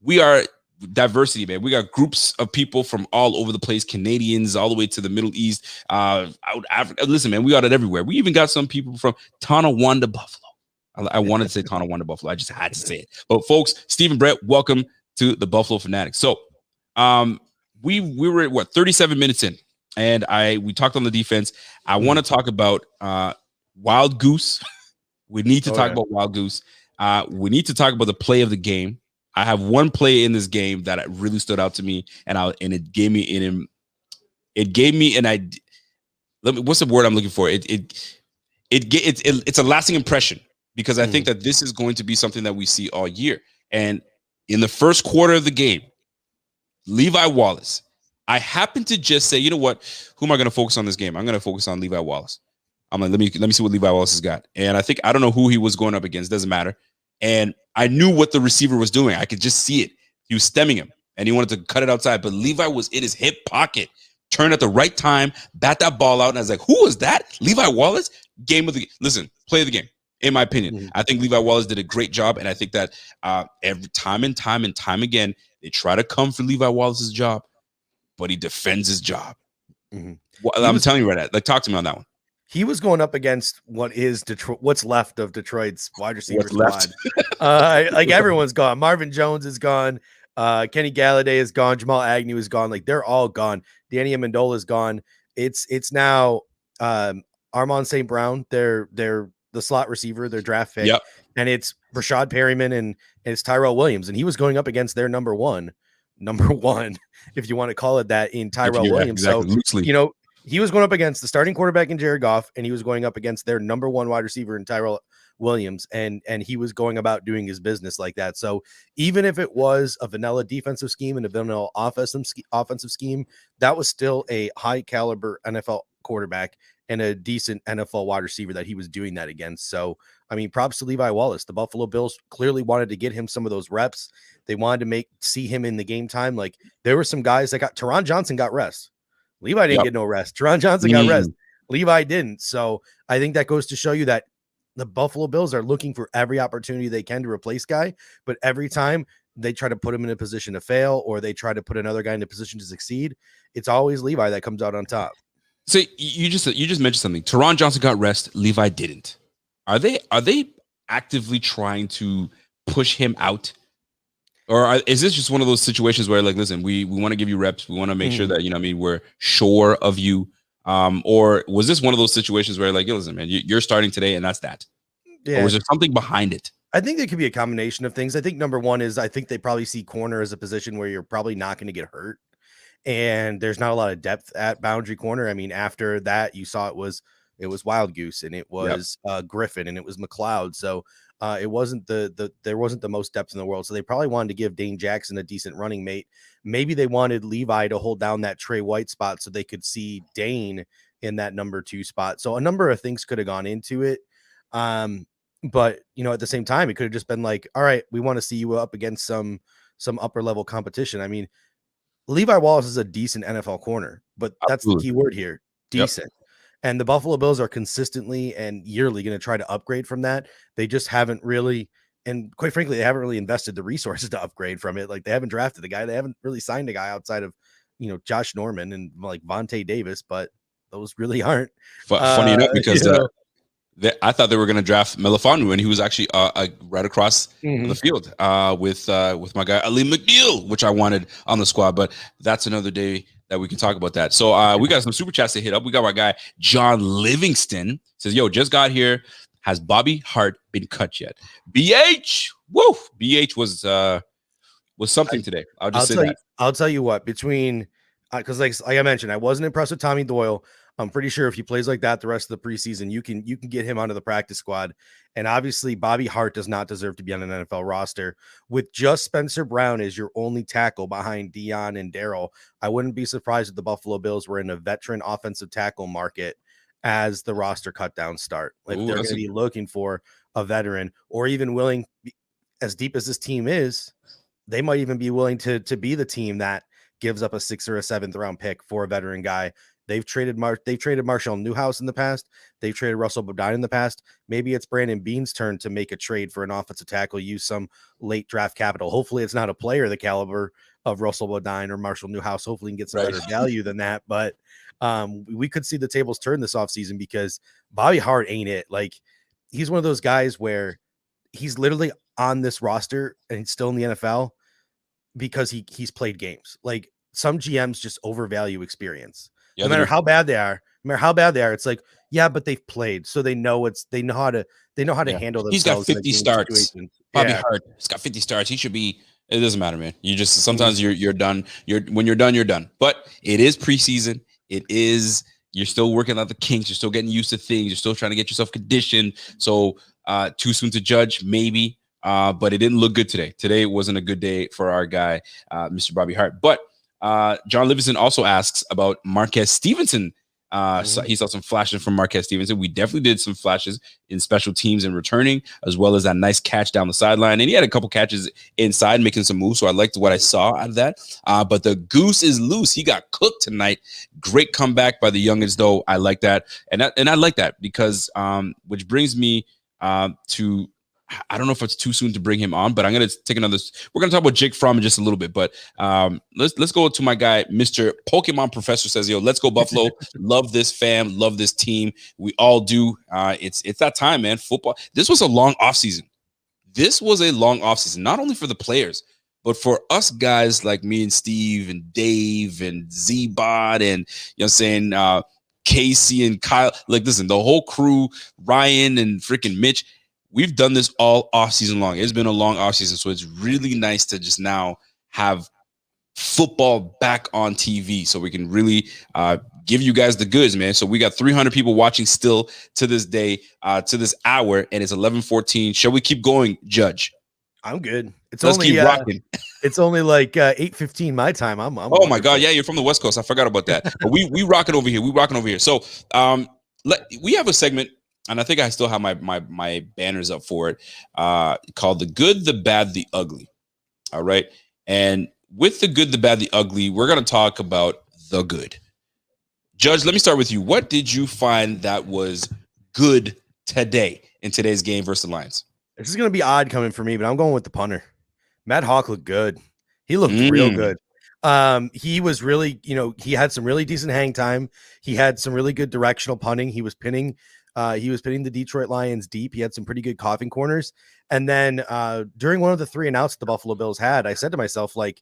we are diversity, man. We got groups of people from all over the place, Canadians all the way to the Middle East, out Africa. Listen, man, we got it everywhere. We even got some people from Tonawanda, Buffalo. I wanted to say Tonawanda, Buffalo. I just had to say it. But folks, Stephen Brett, welcome to the Buffalo Fanatics. So we were at what, 37 minutes in, and we talked on the defense. I want to talk about Wild Goose. We need to talk about Wild Goose. We need to talk about the play of the game. I have one play in this game that really stood out to me, and it gave me an idea. What's the word I'm looking for? It's a lasting impression, because I think that this is going to be something that we see all year. And in the first quarter of the game, Levi Wallace, I happened to just say, you know what? Who am I going to focus on this game? I'm going to focus on Levi Wallace. I'm like, let me see what Levi Wallace has got. And I don't know who he was going up against. Doesn't matter. And I knew what the receiver was doing. I could just see it. He was stemming him, and he wanted to cut it outside. But Levi was in his hip pocket, turned at the right time, bat that ball out. And I was like, who was that? Levi Wallace? Play of the game, in my opinion. I think Levi Wallace did a great job. And I think that every time again, they try to come for Levi Wallace's job, but he defends his job. Well, I'm telling you right now, talk to me on that one. He was going up against what's left of Detroit's wide receiver squad. Everyone's gone. Marvin Jones is gone. Kenny Galladay is gone. Jamal Agnew is gone. They're all gone. Danny Amendola is gone. It's now Armon St. Brown. They're the slot receiver, their draft pick. Yep. And it's Rashad Perryman and it's Tyrell Williams. And he was going up against their number one, if you want to call it that, in Tyrell Williams. Exactly. So, loosely. He was going up against the starting quarterback in Jared Goff, and he was going up against their number one wide receiver in Tyrell Williams, and he was going about doing his business like that. So even if it was a vanilla defensive scheme and a vanilla offensive scheme, that was still a high caliber NFL quarterback and a decent NFL wide receiver that he was doing that against. So, I mean, props to Levi Wallace. The Buffalo Bills clearly wanted to get him some of those reps. They wanted to see him in the game time. There were some guys that Teron Johnson got rest. Levi didn't get no rest. Teron Johnson got rest. Levi didn't. So I think that goes to show you that the Buffalo Bills are looking for every opportunity they can to replace guy, but every time they try to put him in a position to fail, or they try to put another guy in a position to succeed, it's always Levi that comes out on top. So you just mentioned something. Teron Johnson got rest. Levi didn't. Are they actively trying to push him out? Or is this just one of those situations where, listen, we want to give you reps. We want to make sure that, we're sure of you. Or was this one of those situations where like, listen, man, you're starting today and that's that? Yeah. Or was there something behind it? I think there could be a combination of things. I think number one is I think they probably see corner as a position where you're probably not going to get hurt. And there's not a lot of depth at boundary corner. I mean, after that, you saw it was Wild Goose and it was Griffin and it was McLeod. So it wasn't there wasn't the most depth in the world. So they probably wanted to give Dane Jackson a decent running mate. Maybe they wanted Levi to hold down that Trey White spot so they could see Dane in that number 2 spot. So a number of things could have gone into it. But at the same time, it could have just been like, all right, we want to see you up against some upper level competition. I mean, Levi Wallace is a decent NFL corner, but that's the key word here. Decent. Yep. And the Buffalo Bills are consistently and yearly going to try to upgrade from that. They just haven't really, and quite frankly, they haven't really invested the resources to upgrade from it. Like they haven't drafted the guy. They haven't really signed a guy outside of, Josh Norman and like Vontae Davis, but those really aren't. Funny enough, because I thought they were going to draft Melifanu, and he was actually right across the field with my guy Ali McNeil, which I wanted on the squad. But that's another day that we can talk about that. So we got some super chats to hit up. We got our guy John Livingston says, "Yo, just got here. Has Bobby Hart been cut yet?" BH, woo! BH was something today. I'll say that. I'll tell you what. Between because like I mentioned, I wasn't impressed with Tommy Doyle. I'm pretty sure if he plays like that the rest of the preseason, you can get him onto the practice squad. And obviously, Bobby Hart does not deserve to be on an NFL roster. With just Spencer Brown as your only tackle behind Dion and Darryl, I wouldn't be surprised if the Buffalo Bills were in a veteran offensive tackle market as the roster cutdowns start. Like they're going to be looking for a veteran, or even willing, as deep as this team is, they might even be willing to be the team that gives up a 6th or a 7th round pick for a veteran guy. They've traded Marshall Newhouse in the past. They've traded Russell Bodine in the past. Maybe it's Brandon Beane's turn to make a trade for an offensive tackle, use some late draft capital. Hopefully it's not a player the caliber of Russell Bodine or Marshall Newhouse. Hopefully he can get some better value than that. But we could see the tables turn this offseason because Bobby Hart ain't it. Like he's one of those guys where he's literally on this roster and he's still in the NFL because he's played games. Like some GMs just overvalue experience. No matter how bad they are, it's like, yeah, but they've played, so they know how to handle themselves. He's got 50 starts. Bobby Hart, he's got 50 starts. He should be. It doesn't matter, man. You just sometimes you're done. When you're done, you're done. But it is preseason. You're still working out the kinks. You're still getting used to things. You're still trying to get yourself conditioned. So too soon to judge, maybe. But it didn't look good today. Today wasn't a good day for our guy, Mr. Bobby Hart. But John Livingston also asks about Marquez Stevenson. So he saw some flashes from Marquez Stevenson. We definitely did some flashes in special teams and returning, as well as that nice catch down the sideline. And he had a couple catches inside, making some moves. So I liked what I saw out of that. But the goose is loose. He got cooked tonight. Great comeback by the youngins, though. I like that. And I like that because which brings me to I don't know if it's too soon to bring him on, but I'm going to take another. We're going to talk about Jake Fromm in just a little bit, but let's go to my guy, Mr. Pokemon Professor says, "Yo, let's go Buffalo. Love this fam. Love this team. We all do. It's that time, man. Football. This was a long offseason. Not only for the players, but for us guys like me and Steve and Dave and Z-Bot and, saying, Casey and Kyle. Like, listen, the whole crew, Ryan and freaking Mitch, we've done this all off season long. It's been a long off season, so it's really nice to just now have football back on TV, so we can really give you guys the goods, man. So we got 300 people watching still to this day, to this hour, and it's 11:14. Shall we keep going, Judge? I'm good. Let's keep rocking. It's only like 8:15 my time. I'm oh my god, yeah, you're from the West Coast. I forgot about that. But we rocking over here. So we have a segment. And I think I still have my banners up for it, called The Good, the Bad, the Ugly. All right. And with the good, the bad, the ugly, we're going to talk about the good. Judge, let me start with you. What did you find that was good today in today's game versus the Lions? This is going to be odd coming for me, but I'm going with the punter. Matt Haack looked good. He looked real good. He was really, he had some really decent hang time. He had some really good directional punting. He was pinning the Detroit Lions deep. He had some pretty good coughing corners. And then during one of the 3 and outs the Buffalo Bills had, I said to myself, like,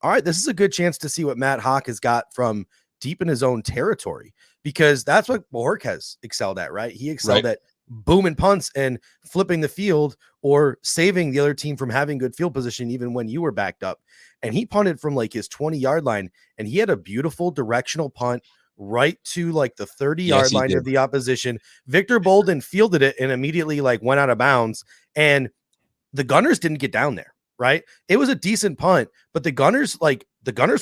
all right, this is a good chance to see what Matt Haack has got from deep in his own territory, because that's what Marquez excelled at, right? He excelled Right. at booming punts and flipping the field or saving the other team from having good field position, even when you were backed up. And he punted from like his 20-yard line, and he had a beautiful directional punt right to like the 30-yard line of the opposition. Victor Bolden fielded it and immediately like went out of bounds, and the Gunners didn't get down there, right? It was a decent punt, but the Gunners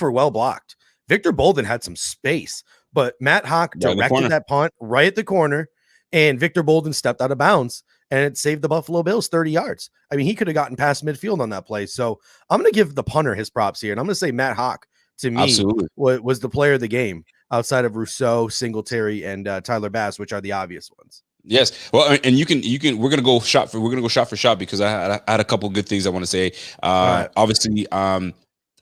were well blocked. Victor Bolden had some space, but Matt Haack directed that punt right at the corner, and Victor Bolden stepped out of bounds, and it saved the Buffalo Bills 30 yards. I mean, he could have gotten past midfield on that play. So I'm going to give the punter his props here, and I'm going to say Matt Haack, to me, was the player of the game outside of Rousseau, Singletary, and Tyler Bass, which are the obvious ones. Yes. Well, and you can, we're going to go shot for shot because I had a couple of good things I want to say. Obviously, I'm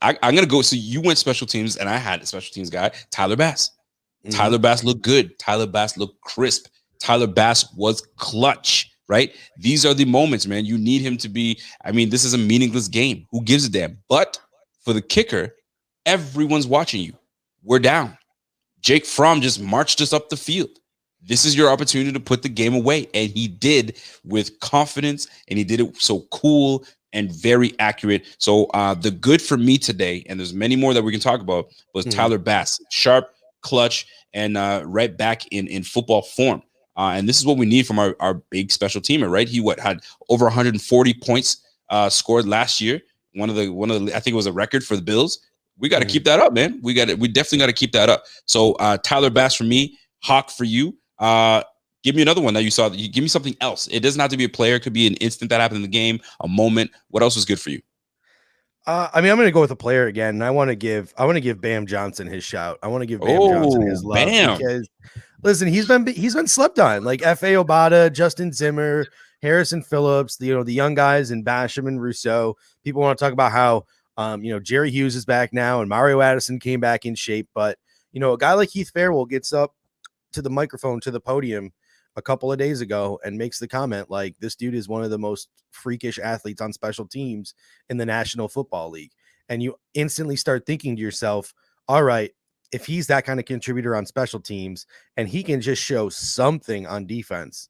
going to go. So you went special teams, and I had a special teams guy, Tyler Bass. Mm-hmm. Tyler Bass looked good. Tyler Bass looked crisp. Tyler Bass was clutch, right? These are the moments, man. You need him to be. I mean, this is a meaningless game. Who gives a damn? But for the kicker, everyone's watching you. We're down. Jake Fromm just marched us up the field. This is your opportunity to put the game away. And he did with confidence, and he did it so cool and very accurate. So the good for me today, and there's many more that we can talk about, was Tyler Bass. Sharp, clutch, and right back in football form. And this is what we need from our big special teamer, right? He had over 140 points scored last year. One of the I think it was a record for the Bills. We got to keep that up, man. We definitely got to keep that up. So Tyler Bass for me, Haack for you. Give me another one that you saw. Give me something else. It doesn't have to be a player. It could be an instant that happened in the game, a moment. What else was good for you? I mean, I'm going to go with a player again. And I want to give Bam Johnson his shout. I want to give Bam Johnson his love because, listen, he's been slept on. Like F.A. Obata, Justin Zimmer, Harrison Phillips, the young guys, and Basham and Rousseau. People want to talk about how Jerry Hughes is back now and Mario Addison came back in shape. But a guy like Heath Farwell gets up to the microphone, to the podium a couple of days ago and makes the comment like, this dude is one of the most freakish athletes on special teams in the National Football League. And you instantly start thinking to yourself, all right, if he's that kind of contributor on special teams and he can just show something on defense,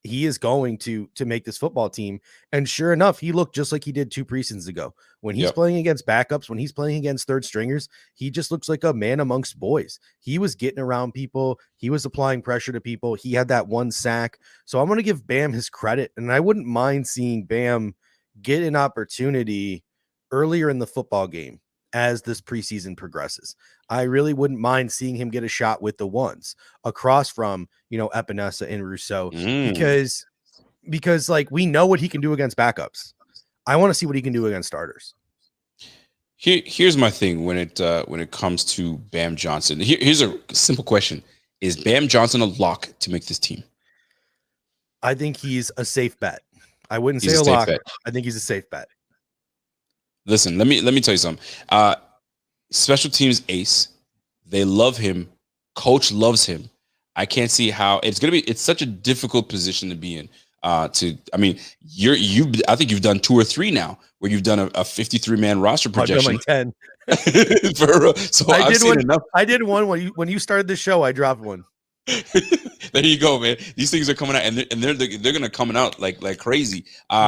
he is going to make this football team. And sure enough, he looked just like he did 2 preseasons ago. When he's playing against backups, when he's playing against third stringers, he just looks like a man amongst boys. He was getting around people. He was applying pressure to people. He had that 1 sack. So I'm going to give Bam his credit. And I wouldn't mind seeing Bam get an opportunity earlier in the football game as this preseason progresses. I really wouldn't mind seeing him get a shot with the ones across from, Epinesa and Rousseau, because like we know what he can do against backups. I want to see what he can do against starters. Here's my thing when it comes to Bam Johnson. Here's a simple question: is Bam Johnson a lock to make this team? I think he's a safe bet. I wouldn't say a lock. I think he's a safe bet. Listen, let me tell you something. Special teams ace. They love him. Coach loves him. I can't see how it's such a difficult position to be in. I think you've done 2 or 3 now where you've done a 53-man roster projection. I've done like 10. So I did one when you started the show. I dropped one. There you go, man. These things are coming out, and they're gonna come out like crazy.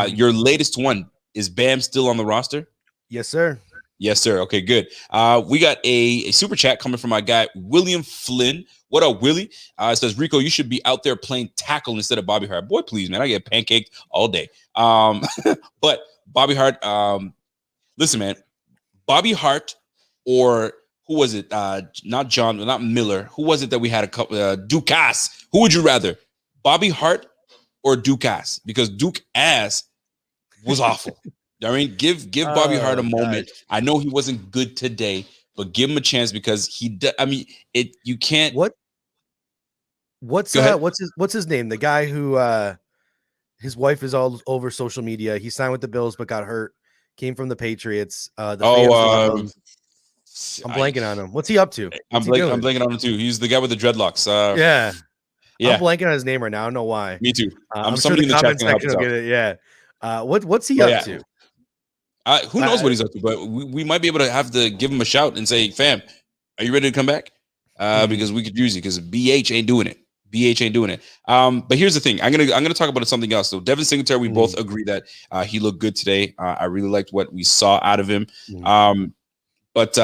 Your latest one, is Bam still on the roster? Yes, sir. Yes, sir. Okay, good. We got a super chat coming from my guy William Flynn. What up, Willie? It says, Rico, you should be out there playing tackle instead of Bobby Hart. Boy, please, man. I get pancaked all day. But Bobby Hart, listen, man. Bobby Hart, or who was it? Not Miller. Who was it that we had a couple? Dukas. Who would you rather, Bobby Hart or Dukas? Because Duke ass was awful. I mean, give Bobby Hart a moment. Gosh. I know he wasn't good today, but give him a chance because you can't. What's his name? The guy who his wife is all over social media. He signed with the Bills but got hurt. Came from the Patriots. I'm blanking on him. What's he up to? I'm blanking on him too. He's the guy with the dreadlocks. Yeah. I'm blanking on his name right now. I don't know why. Me too. I'm sure the comment section will get it. Yeah. What's he up to? Who knows what he's up to, but we might be able to have to give him a shout and say, fam, are you ready to come back? because we could use it because BH ain't doing it. BH ain't doing it. But here's the thing. I'm gonna talk about something else. So Devin Singletary, we both agree that he looked good today. I really liked what we saw out of him. But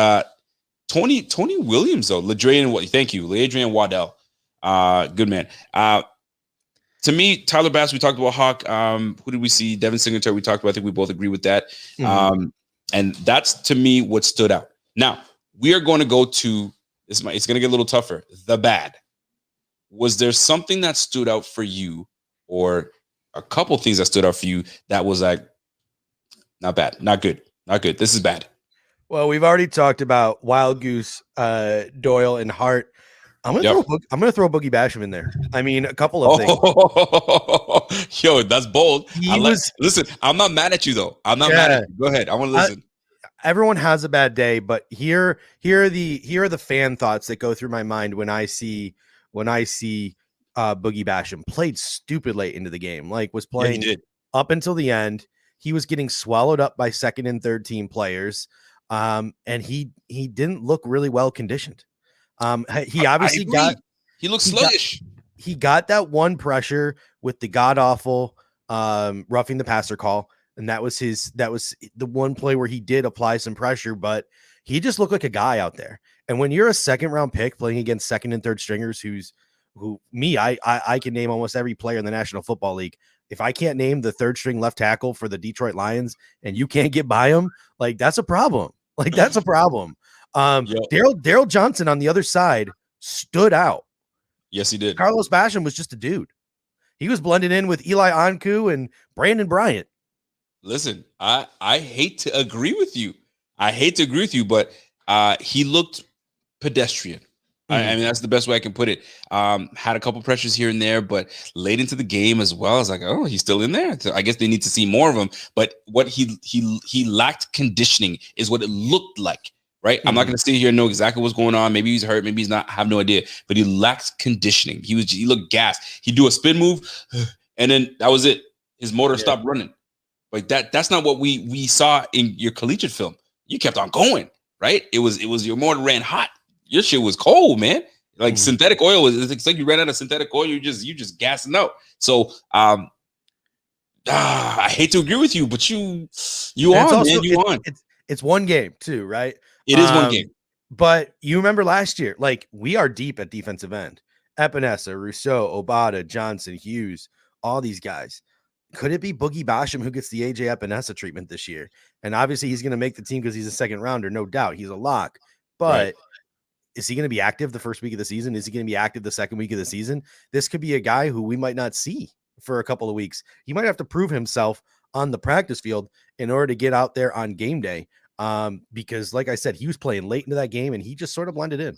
Tony Williams though, thank you, Ladrian Waddell, good man. To me, Tyler Bass, we talked about Haack. Who did we see? Devin Singletary, we talked about. I think we both agree with that. And that's to me what stood out. Now we are going to go to this. It's going to get a little tougher. The bad. Was there something that stood out for you, or a couple things that stood out for you that was like not bad, not good, not good? This is bad. Well, we've already talked about Wild Goose, Doyle, and Hart. I'm gonna throw Boogie Basham in there. I mean, a couple of things. Yo, that's bold. Listen, I'm not mad at you though. I'm not mad at you. Go ahead. I want to listen. Everyone has a bad day, but here are the fan thoughts that go through my mind when I see Boogie Basham played stupid late into the game. Like was playing up until the end. He was getting swallowed up by second and third team players. And he didn't look really well conditioned. He obviously he looks sluggish. He got that one pressure with the god awful roughing the passer call, and that was the one play where he did apply some pressure, but he just looked like a guy out there. And when you're a second round pick playing against second and third stringers, I can name almost every player in the National Football League. If I can't name the third string left tackle for the Detroit Lions and you can't get by him, like that's a problem. Darryl Johnson on the other side stood out. Yes, he did. Carlos Basham was just a dude. He was blended in with Eli Anku and Brandon Bryant. Listen, I hate to agree with you. But he looked pedestrian. I mean, that's the best way I can put it. Had a couple pressures here and there, but late into the game as well. I was like, oh, he's still in there. So I guess they need to see more of him. But what he lacked conditioning is what it looked like, right? I'm not going to sit here and know exactly what's going on. Maybe he's hurt. Maybe he's not. I have no idea. But he lacked conditioning. He looked gassed. He'd do a spin move, and then that was it. His motor stopped running. Like that's not what we saw in your collegiate film. You kept on going, right? It was your motor ran hot. Your shit was cold, man. Like synthetic oil it's like you ran out of synthetic oil. You just gassing out. So I hate to agree with you, but you on. It's one game too, right? It is one game. But you remember last year, like we are deep at defensive end. Epinesa, Rousseau, Obata, Johnson, Hughes, all these guys. Could it be Boogie Basham who gets the AJ Epinesa treatment this year? And obviously he's going to make the team because he's a second rounder, no doubt. He's a lock. But is he going to be active the first week of the season? Is he going to be active the second week of the season? This could be a guy who we might not see for a couple of weeks. He might have to prove himself on the practice field in order to get out there on game day. Because like I said, he was playing late into that game and he just sort of blended in.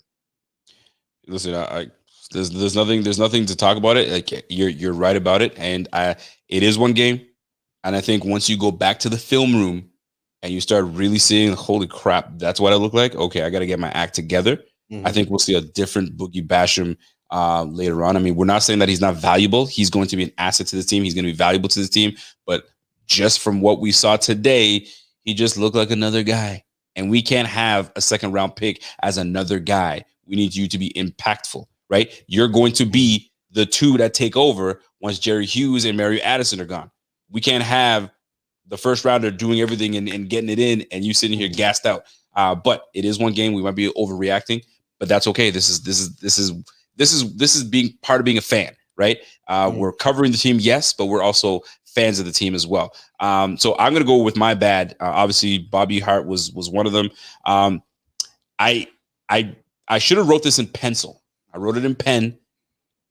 Listen, there's nothing to talk about it. Like you're right about it. And it is one game. And I think once you go back to the film room and you start really seeing, holy crap, that's what I look like. Okay, I got to get my act together. I think we'll see a different Boogie Basham later on. I mean, we're not saying that he's not valuable. He's going to be an asset to the team. He's going to be valuable to the team. But just from what we saw today, he just looked like another guy. And we can't have a second round pick as another guy. We need you to be impactful, right? You're going to be the two that take over once Jerry Hughes and Mary Addison are gone. We can't have the first rounder doing everything and getting it in and you sitting here gassed out. But it is one game. We might be overreacting, but that's okay. This is being part of being a fan, right? We're covering the team, yes, but we're also fans of the team as well. So I'm going to go with my bad. Obviously, Bobby Hart was one of them. I should have wrote this in pencil. I wrote it in pen,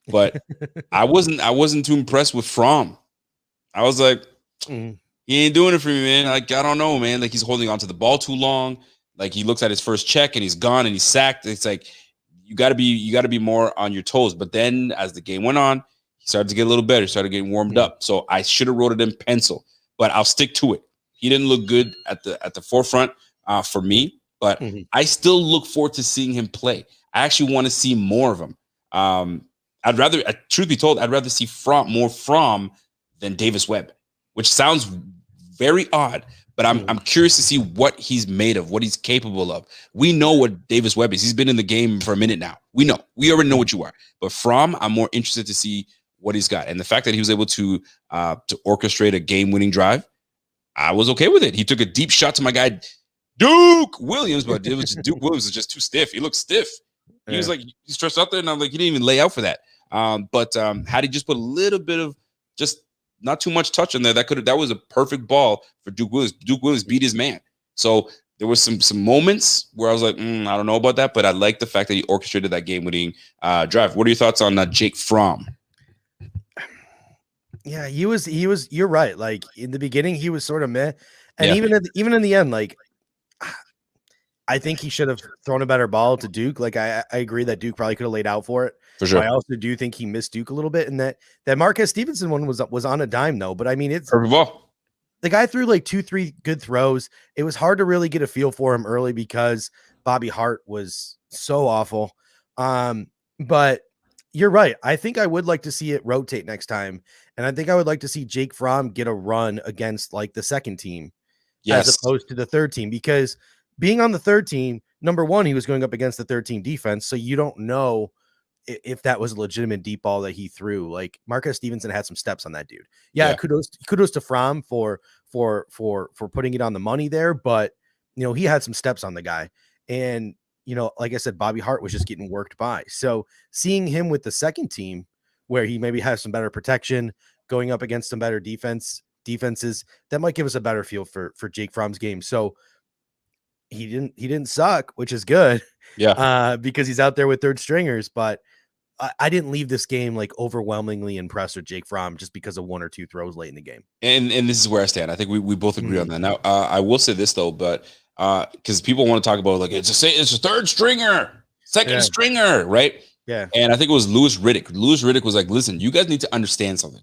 but I wasn't too impressed with Fromm. I was like, he ain't doing it for me, man. Like, I don't know, man. Like, he's holding onto the ball too long. Like, he looks at his first check and he's gone and he's sacked. It's like you gotta be more on your toes. But then as the game went on, he started to get a little better, started getting warmed up. So I should have wrote it in pencil, but I'll stick to it. He didn't look good at the forefront for me, but I still look forward to seeing him play. I actually want to see more of him. I'd rather, truth be told, I'd rather see more Fromm than Davis Webb, which sounds very odd, but I'm curious to see what he's made of, what he's capable of. We know what Davis Webb is. He's been in the game for a minute now. We already know what you are. But Fromm, I'm more interested to see what he's got. And the fact that he was able to orchestrate a game-winning drive, I was okay with it. He took a deep shot to my guy Duke Williams, but it was just, Duke Williams is just too stiff. He looked stiff. He was like, he stretched out there, and I'm like, he didn't even lay out for that. But had he just put a little bit of just not too much touch in there, that was a perfect ball for Duke Williams. Duke Williams beat his man. So there was some moments where I was like, I don't know about that, but I like the fact that he orchestrated that game-winning drive. What are your thoughts on Jake Fromm? Yeah, he was. You're right. Like in the beginning, he was sort of meh, and even in the end, like I think he should have thrown a better ball to Duke. Like I agree that Duke probably could have laid out for it. For sure. But I also do think he missed Duke a little bit, and that Marquez Stevenson one was on a dime though. But I mean, it's perfect ball. The guy threw like 2-3 good throws. It was hard to really get a feel for him early because Bobby Hart was so awful. But you're right. I think I would like to see it rotate next time. And I think I would like to see Jake Fromm get a run against like the second team as opposed to the third team, because being on the third team, number one, he was going up against the third team defense. So you don't know if that was a legitimate deep ball that he threw. Like Marquez Stevenson had some steps on that dude. Yeah. Kudos to Fromm for putting it on the money there. But he had some steps on the guy, and like I said, Bobby Hart was just getting worked by. So seeing him with the second team where he maybe has some better protection going up against some better defenses, that might give us a better feel for Jake Fromm's game. So he didn't suck, which is good. Yeah. Because he's out there with third stringers, but I didn't leave this game like overwhelmingly impressed with Jake Fromm just because of one or two throws late in the game. And this is where I stand. I think we both agree on that. Now, I will say this though, but because people want to talk about like it's a third stringer, second stringer, right? Yeah. And I think it was Louis Riddick. Louis Riddick was like, listen, you guys need to understand something.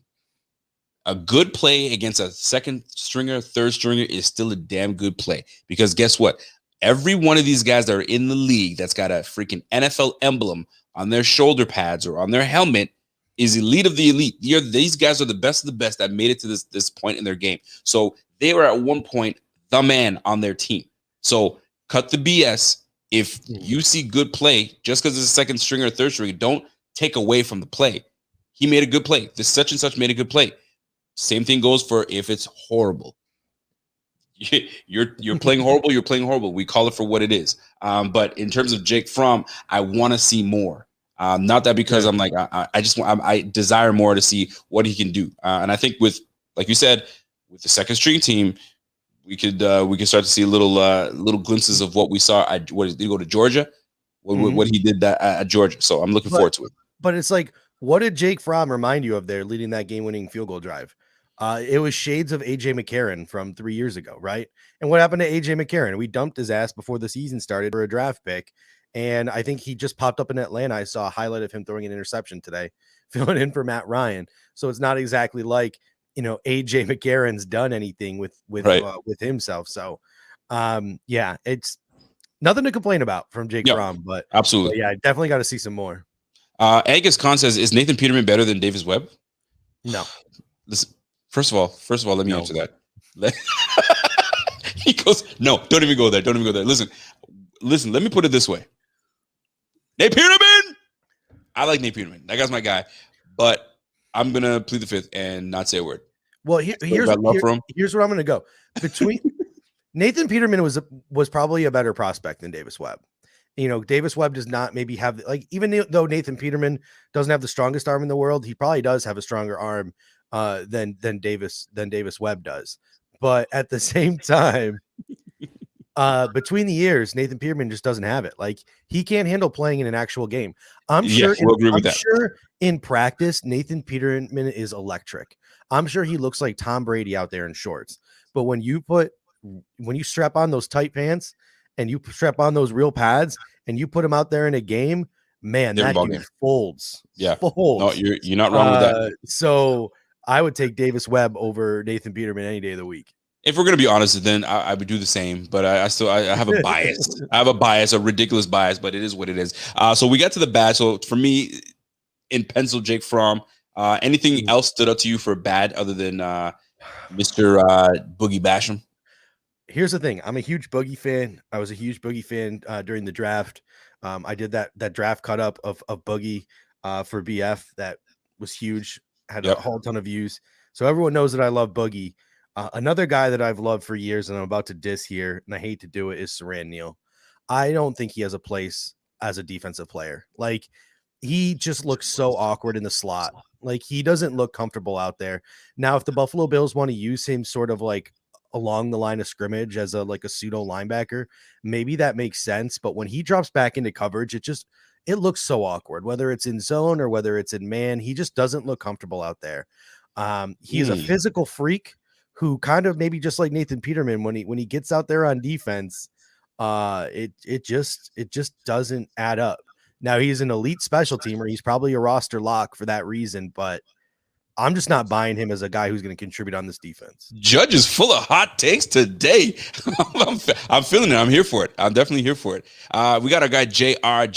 A good play against a second stringer, third stringer is still a damn good play, because guess what? Every one of these guys that are in the league that's got a freaking NFL emblem on their shoulder pads or on their helmet is elite of the elite. These guys are the best of the best that made it to this point in their game. So they were at one point the man on their team. So cut the BS. If you see good play, just because it's a second stringer or third stringer, don't take away from the play. He made a good play. This such and such made a good play. Same thing goes for if it's horrible. You're playing horrible. You're playing horrible. We call it for what it is. But in terms of Jake Fromm, I want to see more. Not that because I'm like I desire more to see what he can do. And I think with, like you said, with the second string team, we could start to see little glimpses of what we saw at did he go to Georgia? What he did that at Georgia. So I'm looking forward to it. But it's like, what did Jake Fromm remind you of there leading that game-winning field goal drive? It was shades of AJ McCarron from 3 years ago, right? And what happened to AJ McCarron? We dumped his ass before the season started for a draft pick, and I think he just popped up in Atlanta. I saw a highlight of him throwing an interception today, filling in for Matt Ryan. So it's not exactly like AJ McCarron's done anything with himself. So it's nothing to complain about from Jake Fromm, but absolutely, I definitely got to see some more. Angus Khan says, "Is Nathan Peterman better than Davis Webb?" No. Listen, first of all, let me answer that. He goes, "No, don't even go there. Don't even go there." Listen. Let me put it this way: Nate Peterman. I like Nate Peterman. That guy's my guy, but I'm gonna plead the fifth and not say a word. Well, here's where I'm gonna go. Between Nathan Peterman was probably a better prospect than Davis Webb. Davis Webb does not maybe have, like, even though Nathan Peterman doesn't have the strongest arm in the world, he probably does have a stronger arm than Davis Webb does. But at the same time, between the years, Nathan Peterman just doesn't have it. Like, he can't handle playing in an actual game. I'm sure in practice, Nathan Peterman is electric. I'm sure he looks like Tom Brady out there in shorts. But when you strap on those tight pants and you strap on those real pads and you put him out there in a game, man, that dude folds. Yeah. Folds. No, you're not wrong with that. So I would take Davis Webb over Nathan Peterman any day of the week. If we're going to be honest, then I would do the same, but I have a bias. I have a bias, a ridiculous bias, but it is what it is. So we got to the bad. So for me, in pencil, Jake Fromm. Anything else stood out to you for bad other than Mr. Boogie Basham? Here's the thing. I'm a huge Boogie fan. I was a huge Boogie fan during the draft. I did that draft cut up of Boogie for BF. That was huge. Had a Yep. whole ton of views. So everyone knows that I love Boogie. Another guy that I've loved for years, and I'm about to diss here, and I hate to do it, is Siran Neal. I don't think he has a place as a defensive player. Like, he just looks so awkward in the slot. Like, he doesn't look comfortable out there. Now, if the Buffalo Bills want to use him sort of like along the line of scrimmage as a pseudo linebacker, maybe that makes sense. But when he drops back into coverage, it looks so awkward, whether it's in zone or whether it's in man. He just doesn't look comfortable out there. He is a physical freak who kind of maybe just like Nathan Peterman, when he gets out there on defense, it just doesn't add up. Now, he's an elite special teamer. He's probably a roster lock for that reason, but I'm just not buying him as a guy who's going to contribute on this defense. Judge is full of hot takes today. I'm feeling it. I'm here for it. I'm definitely here for it. We got our guy J.R.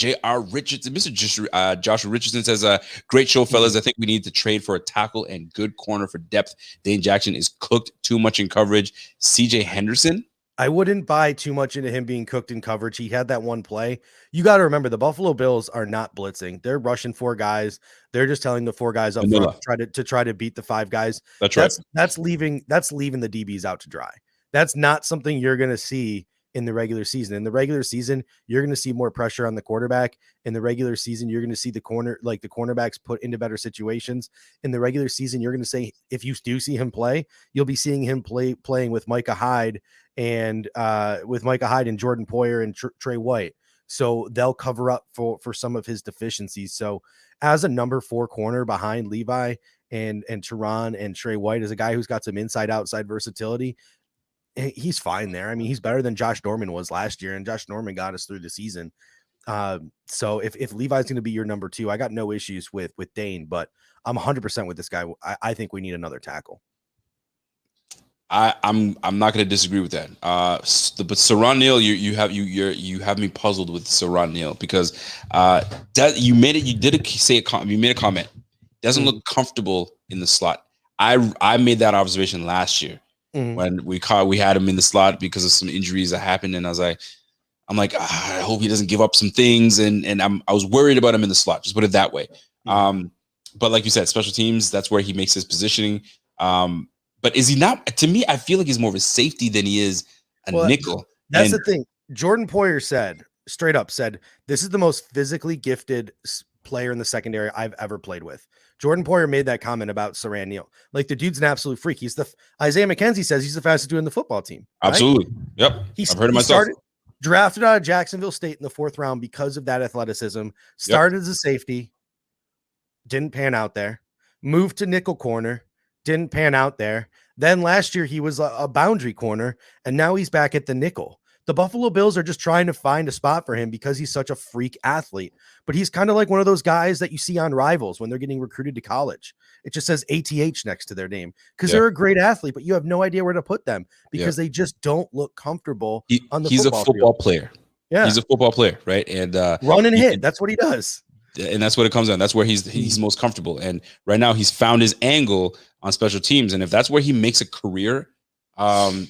Richardson. Mr. Joshua Richardson says, great show, fellas. I think we need to trade for a tackle and good corner for depth. Dane Jackson is cooked too much in coverage. C.J. Henderson. I wouldn't buy too much into him being cooked in coverage. He had that one play. You got to remember, the Buffalo Bills are not blitzing. They're rushing 4 guys. They're just telling the 4 guys up front to try to beat the 5 guys. That's right. That's leaving the DBs out to dry. That's not something you're going to see in the regular season. In the regular season, you're going to see more pressure on the quarterback. In the regular season, you're going to see the cornerbacks put into better situations. In the regular season, you're going to say, if you do see him play, you'll be seeing him playing with Micah Hyde and Jordan Poyer and Trey White. So they'll cover up for some of his deficiencies. So as a number 4 corner behind Levi and Teron and Trey White, as a guy who's got some inside outside versatility, he's fine there. I mean, he's better than Josh Norman was last year, and Josh Norman got us through the season. So if Levi's going to be your number 2, I got no issues with Dane, but I'm 100% with this guy. I think we need another tackle. I'm not going to disagree with that. But Siran Neal, you have me puzzled with Siran Neal, because you made a comment. Doesn't look comfortable in the slot. I made that observation last year when we had him in the slot because of some injuries that happened, and I'm like, I hope he doesn't give up some things, and I was worried about him in the slot. Just put it that way. But like you said, special teams, that's where he makes his positioning. But is he not? To me, I feel like he's more of a safety than he is a nickel. That's the thing. Jordan Poyer straight up said, this is the most physically gifted player in the secondary I've ever played with. Jordan Poyer made that comment about Siran Neal. Like, the dude's an absolute freak. Isaiah McKenzie says he's the fastest dude in the football team. Right? Absolutely. Yep. I've heard it myself. Drafted out of Jacksonville State in the 4th round because of that athleticism. Started as a safety. Didn't pan out there. Moved to nickel corner. Didn't pan out there. Then last year he was a boundary corner, and now he's back at the nickel. The Buffalo Bills are just trying to find a spot for him because he's such a freak athlete. But he's kind of like one of those guys that you see on Rivals when they're getting recruited to college. It just says ATH next to their name because they're a great athlete, but you have no idea where to put them because they just don't look comfortable on the He's a football player. Yeah. He's a football player, right? And run and hit. That's what he does. And that's what it comes down. That's where he's most comfortable. And right now he's found his angle on special teams. And if that's where he makes a career on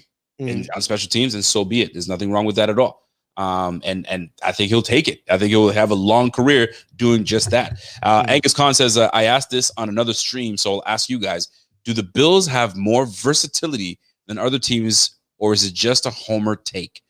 special teams, then so be it. There's nothing wrong with that at all. And I think he'll take it. I think he'll have a long career doing just that. Angus Khan says, I asked this on another stream, so I'll ask you guys, do the Bills have more versatility than other teams, or is it just a homer take?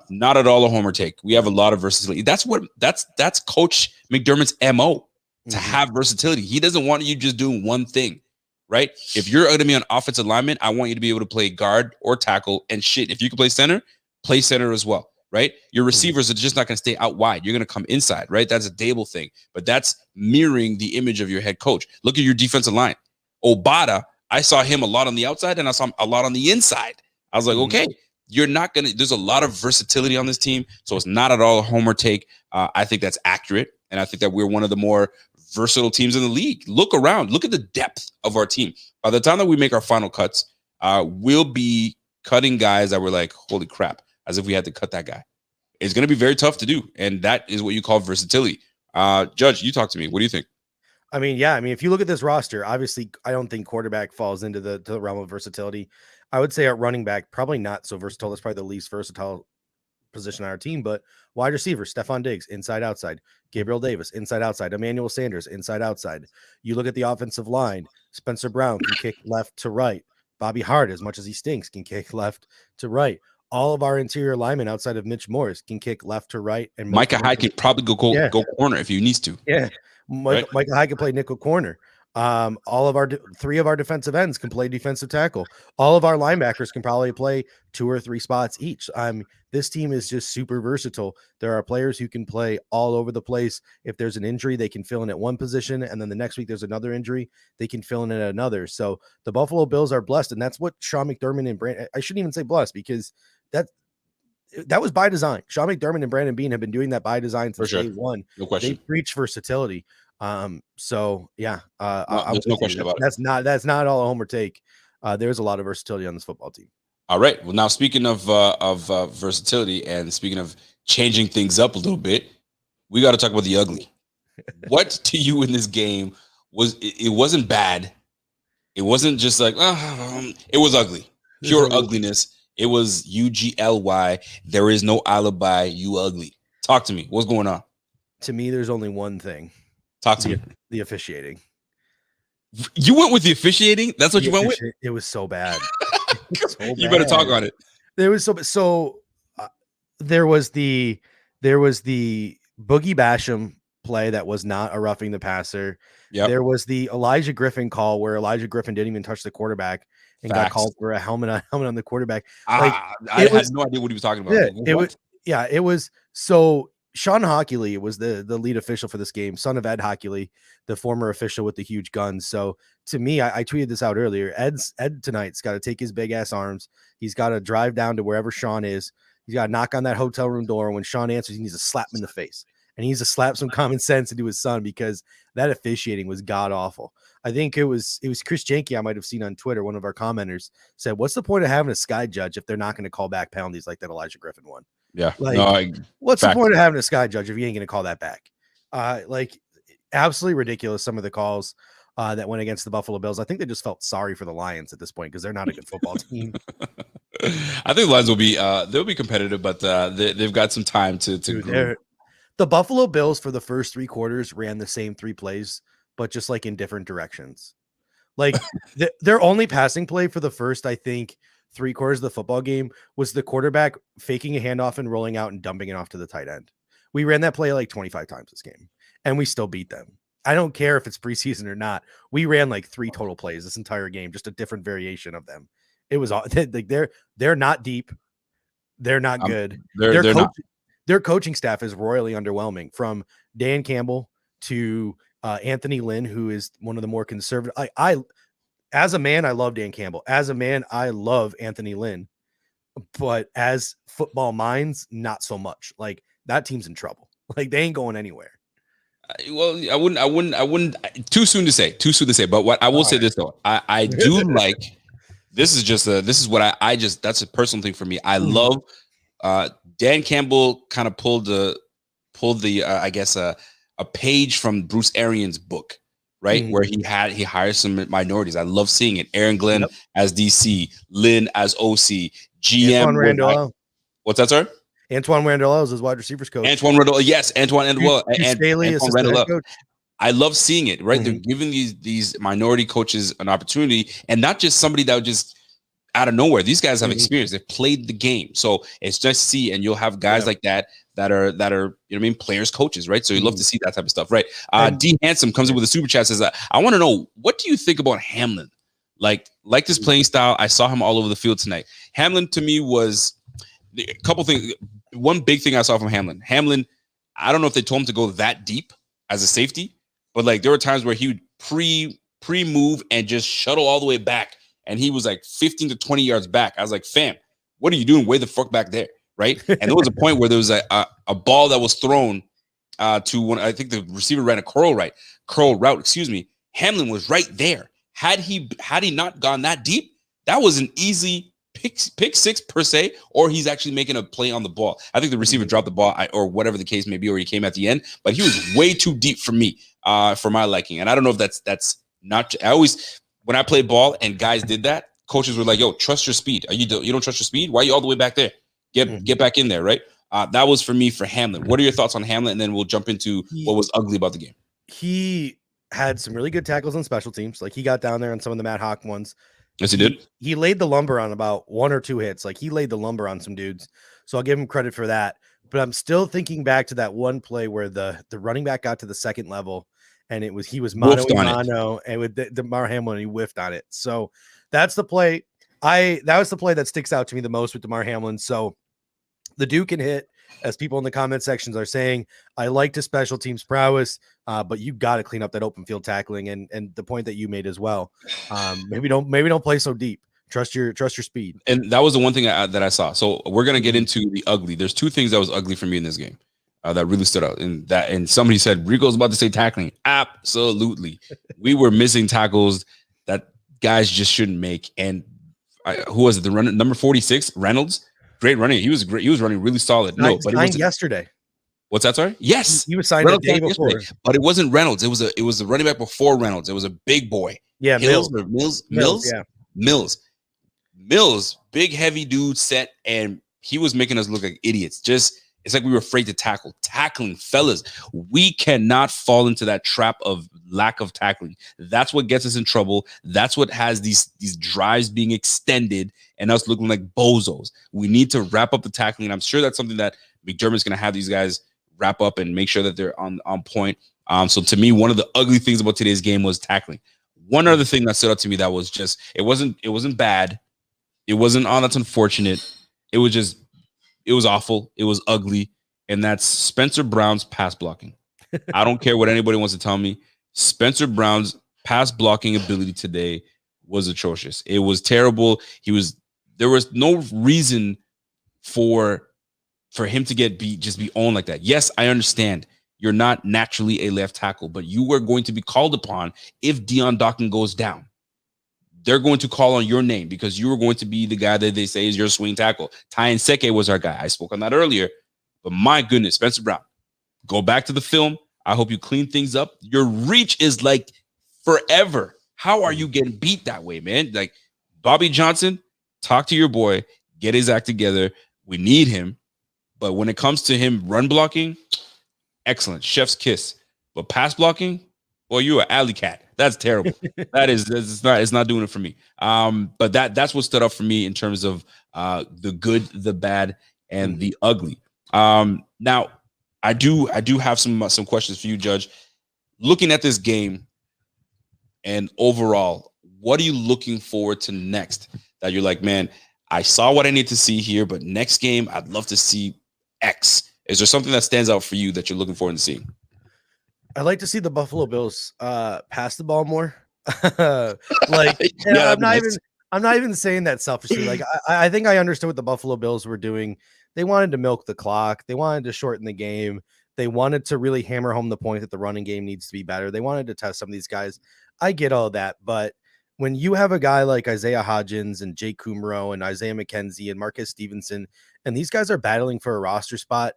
Not at all a homer take. We have a lot of versatility. That's Coach McDermott's MO, to have versatility. He doesn't want you just doing one thing, right? If you're going to be on offensive lineman, I want you to be able to play guard or tackle, and shit, if you can play center as well, right? Your receivers are just not going to stay out wide. You're going to come inside, right? That's a Dable thing, but that's mirroring the image of your head coach. Look at your defensive line. Obata, I saw him a lot on the outside, and I saw him a lot on the inside. I was like, okay, you're not going to, there's a lot of versatility on this team, so it's not at all a homer take. I think that's accurate, and I think that we're one of the more versatile teams in the league. Look around. Look at the depth of our team. By the time that we make our final cuts, we'll be cutting guys that were like, holy crap, as if we had to cut that guy. It's going to be very tough to do, and that is what you call versatility. Judge, you talk to me. What do you think? I mean, if you look at this roster, obviously, I don't think quarterback falls into the realm of versatility. I would say at running back, probably not so versatile. That's probably the least versatile position on our team, but wide receiver, Stephon Diggs, inside, outside, Gabriel Davis, inside, outside, Emmanuel Sanders, inside, outside. You look at the offensive line, Spencer Brown can kick left to right. Bobby Hart, as much as he stinks, can kick left to right. All of our interior linemen outside of Mitch Morris can kick left to right. And Micah Hyde can probably go corner if he needs to. Yeah. Michael Haack can play nickel corner. All of our three of our defensive ends can play defensive tackle. All of our linebackers can probably play 2 or 3 spots each. This team is just super versatile. There are players who can play all over the place. If there's an injury, they can fill in at one position, and then the next week there's another injury, they can fill in at another. So the Buffalo Bills are blessed, and that's what Sean McDermott and Brandon. I shouldn't even say blessed, because that was by design. Sean McDermott and Brandon Beane have been doing that by design since day one. No question. They preach versatility. So yeah, there's no question about it. That's not all a homer take. There's a lot of versatility on this football team. All right. Well, now speaking of versatility and speaking of changing things up a little bit, we got to talk about the ugly. What to you in this game it wasn't bad. It wasn't just like it was ugly, pure ugliness. It was UGLY. There is no alibi. You ugly. Talk to me. What's going on? To me, there's only one thing. Talk to me. The officiating. You went with the officiating? That's what you went with? It was so bad. You better talk on it. There was there was the Boogie Basham play that was not a roughing the passer. Yep. There was the Elijah Griffin call where Elijah Griffin didn't even touch the quarterback and got called for a helmet on the quarterback. I had no idea what he was talking about. It was so Sean Hockley was the lead official for this game, son of Ed Hockley, the former official with the huge guns. So to me, I tweeted this out earlier. Ed tonight's got to take his big ass arms. He's got to drive down to wherever Sean is. He's got to knock on that hotel room door. When Sean answers, he needs to slap him in the face. And he needs to slap some common sense into his son, because that officiating was god awful. I think it was Chris Jenke, I might have seen on Twitter, one of our commenters said, what's the point of having a sky judge if they're not going to call back penalties like that Elijah Griffin one? Yeah. What's the point of having a sky judge if you ain't going to call that back? Absolutely ridiculous. Some of the calls that went against the Buffalo Bills. I think they just felt sorry for the Lions at this point, because they're not a good football team. I think the Lions will be they'll be competitive, but they've got some time to grow. The Buffalo Bills for the first 3 quarters ran the same 3 plays, but just like in different directions. Like their only passing play for the first, I think, 3 quarters of the football game was the quarterback faking a handoff and rolling out and dumping it off to the tight end. We ran that play like 25 times this game, and we still beat them. I don't care if it's preseason or not. We ran like 3 total plays this entire game, just a different variation of them. It was all like they're not deep. They're not good. Their coaching staff is royally underwhelming, from Dan Campbell to Anthony Lynn, who is one of the more conservative. As a man, I love Dan Campbell. As a man, I love Anthony Lynn. But as football minds, not so much. Like, that team's in trouble. Like, they ain't going anywhere. Well, I wouldn't. Too soon to say. But what I will say this though, I do like. This is what I just. That's a personal thing for me. I love. Dan Campbell kind of pulled the I guess a page from Bruce Arians' book, right? Where he hires some minorities. I love seeing it. Aaron Glenn as DC, Lynn as OC, GM. What's that, sir? Antoine Randall is his wide receivers coach. Antoine Randall, yes, Antoine Randall. Antoine Randall. I love seeing it, right? They're giving these minority coaches an opportunity, and not just somebody that would just out of nowhere. These guys have experience. They've played the game. So it's just and you'll have guys like that are, you know what I mean, players, coaches, right? So you love to see that type of stuff, right? D Handsome comes in with a super chat, says, I want to know, what do you think about Hamlin? Like this playing style. I saw him all over the field tonight. Hamlin to me was a couple things. One big thing I saw from Hamlin, I don't know if they told him to go that deep as a safety, but like there were times where he would pre-move and just shuttle all the way back. And he was like 15 to 20 yards back. I was like, fam, what are you doing way the fuck back there? Right. And there was a point where there was a ball that was thrown to one. I think the receiver ran a curl route. Hamlin was right there. Had he not gone that deep, that was an easy pick 6 per se, or he's actually making a play on the ball. I think the receiver dropped the ball or whatever the case may be, or he came at the end, but he was way too deep for me, for my liking. And I don't know if that's not, when I played ball and guys did that, coaches were like, "Yo, trust your speed. You don't trust your speed? Why are you all the way back there? Get back in there, right?" That was for me for Hamlin. What are your thoughts on Hamlin? And then we'll jump into what was ugly about the game. He had some really good tackles on special teams. Like he got down there on some of the Matt Haack ones. Yes, he did. He laid the lumber on about 1 or 2 hits. Like he laid the lumber on some dudes. So I'll give him credit for that. But I'm still thinking back to that one play where the running back got to the second level and he was mano and with Damar Hamlin, he whiffed on it. So that's the play. That was the play that sticks out to me the most with Damar Hamlin. So the Duke can hit, as people in the comment sections are saying. I like the special teams prowess, but you got to clean up that open field tackling and the point that you made as well. Maybe don't play so deep. Trust your speed. And that was the one thing that I saw. So we're gonna get into the ugly. There's 2 things that was ugly for me in this game that really stood out. And somebody said Rico's about to say tackling. Absolutely, we were missing tackles that guys just shouldn't make. And who was it? The runner number 46, Reynolds. Great running. He was great. He was running really solid. No, but it was yesterday. What's that? Sorry. Yes, he was signed the day before. But it wasn't Reynolds. It was the running back before Reynolds. It was a big boy. Yeah, Mills. Yeah. Mills, big heavy dude, set, and he was making us look like idiots. It's like we were afraid to tackle. Tackling, fellas, we cannot fall into that trap of lack of tackling. That's what gets us in trouble. That's what has these drives being extended and us looking like bozos. We need to wrap up the tackling, and I'm sure that's something that McDermott's going to have these guys wrap up and make sure that they're on point. So to me, one of the ugly things about today's game was tackling. One other thing that stood out to me that was just it wasn't bad. It wasn't, oh, that's unfortunate. It was awful. It was ugly. And that's Spencer Brown's pass blocking. I don't care what anybody wants to tell me. Spencer Brown's pass blocking ability today was atrocious. It was terrible. There was no reason for him to get beat, just be owned like that. Yes, I understand. You're not naturally a left tackle, but you were going to be called upon if Dion Dawkins goes down. They're going to call on your name because you were going to be the guy that they say is your swing tackle. Ty Nseke was our guy. I spoke on that earlier. But my goodness, Spencer Brown, go back to the film. I hope you clean things up. Your reach is like forever. How are you getting beat that way, man? Like Bobby Johnson, talk to your boy, get his act together. We need him. But when it comes to him run blocking, excellent. Chef's kiss. But pass blocking, well, you're an alley cat. That's terrible. It's not doing it for me. But that's what stood up for me in terms of the good, the bad, and the ugly. Now I do have some questions for you, Judge. Looking at this game and overall, what are you looking forward to next? That you're like, man, I saw what I need to see here, but next game I'd love to see X. Is there something that stands out for you that you're looking forward to seeing? I'd like to see the Buffalo Bills pass the ball more. Like, yeah, I'm not even saying that selfishly. Like, I think I understood what the Buffalo Bills were doing. They wanted to milk the clock. They wanted to shorten the game. They wanted to really hammer home the point that the running game needs to be better. They wanted to test some of these guys. I get all that, but when you have a guy like Isaiah Hodgins and Jake Kumro and Isaiah McKenzie and Marquez Stevenson, and these guys are battling for a roster spot,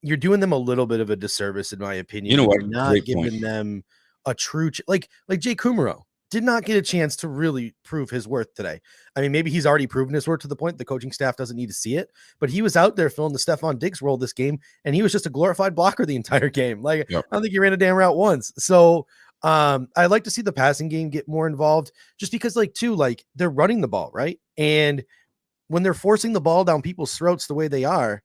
you're doing them a little bit of a disservice, in my opinion. You know what? You're not giving them a true like Jake Kumro did not get a chance to really prove his worth today. I mean, maybe he's already proven his worth to the point the coaching staff doesn't need to see it, but he was out there filling the Stephon Diggs role this game, and he was just a glorified blocker the entire game. Like, yep. I don't think he ran a damn route once. So I'd like to see the passing game get more involved just because, they're running the ball, right? And when they're forcing the ball down people's throats the way they are,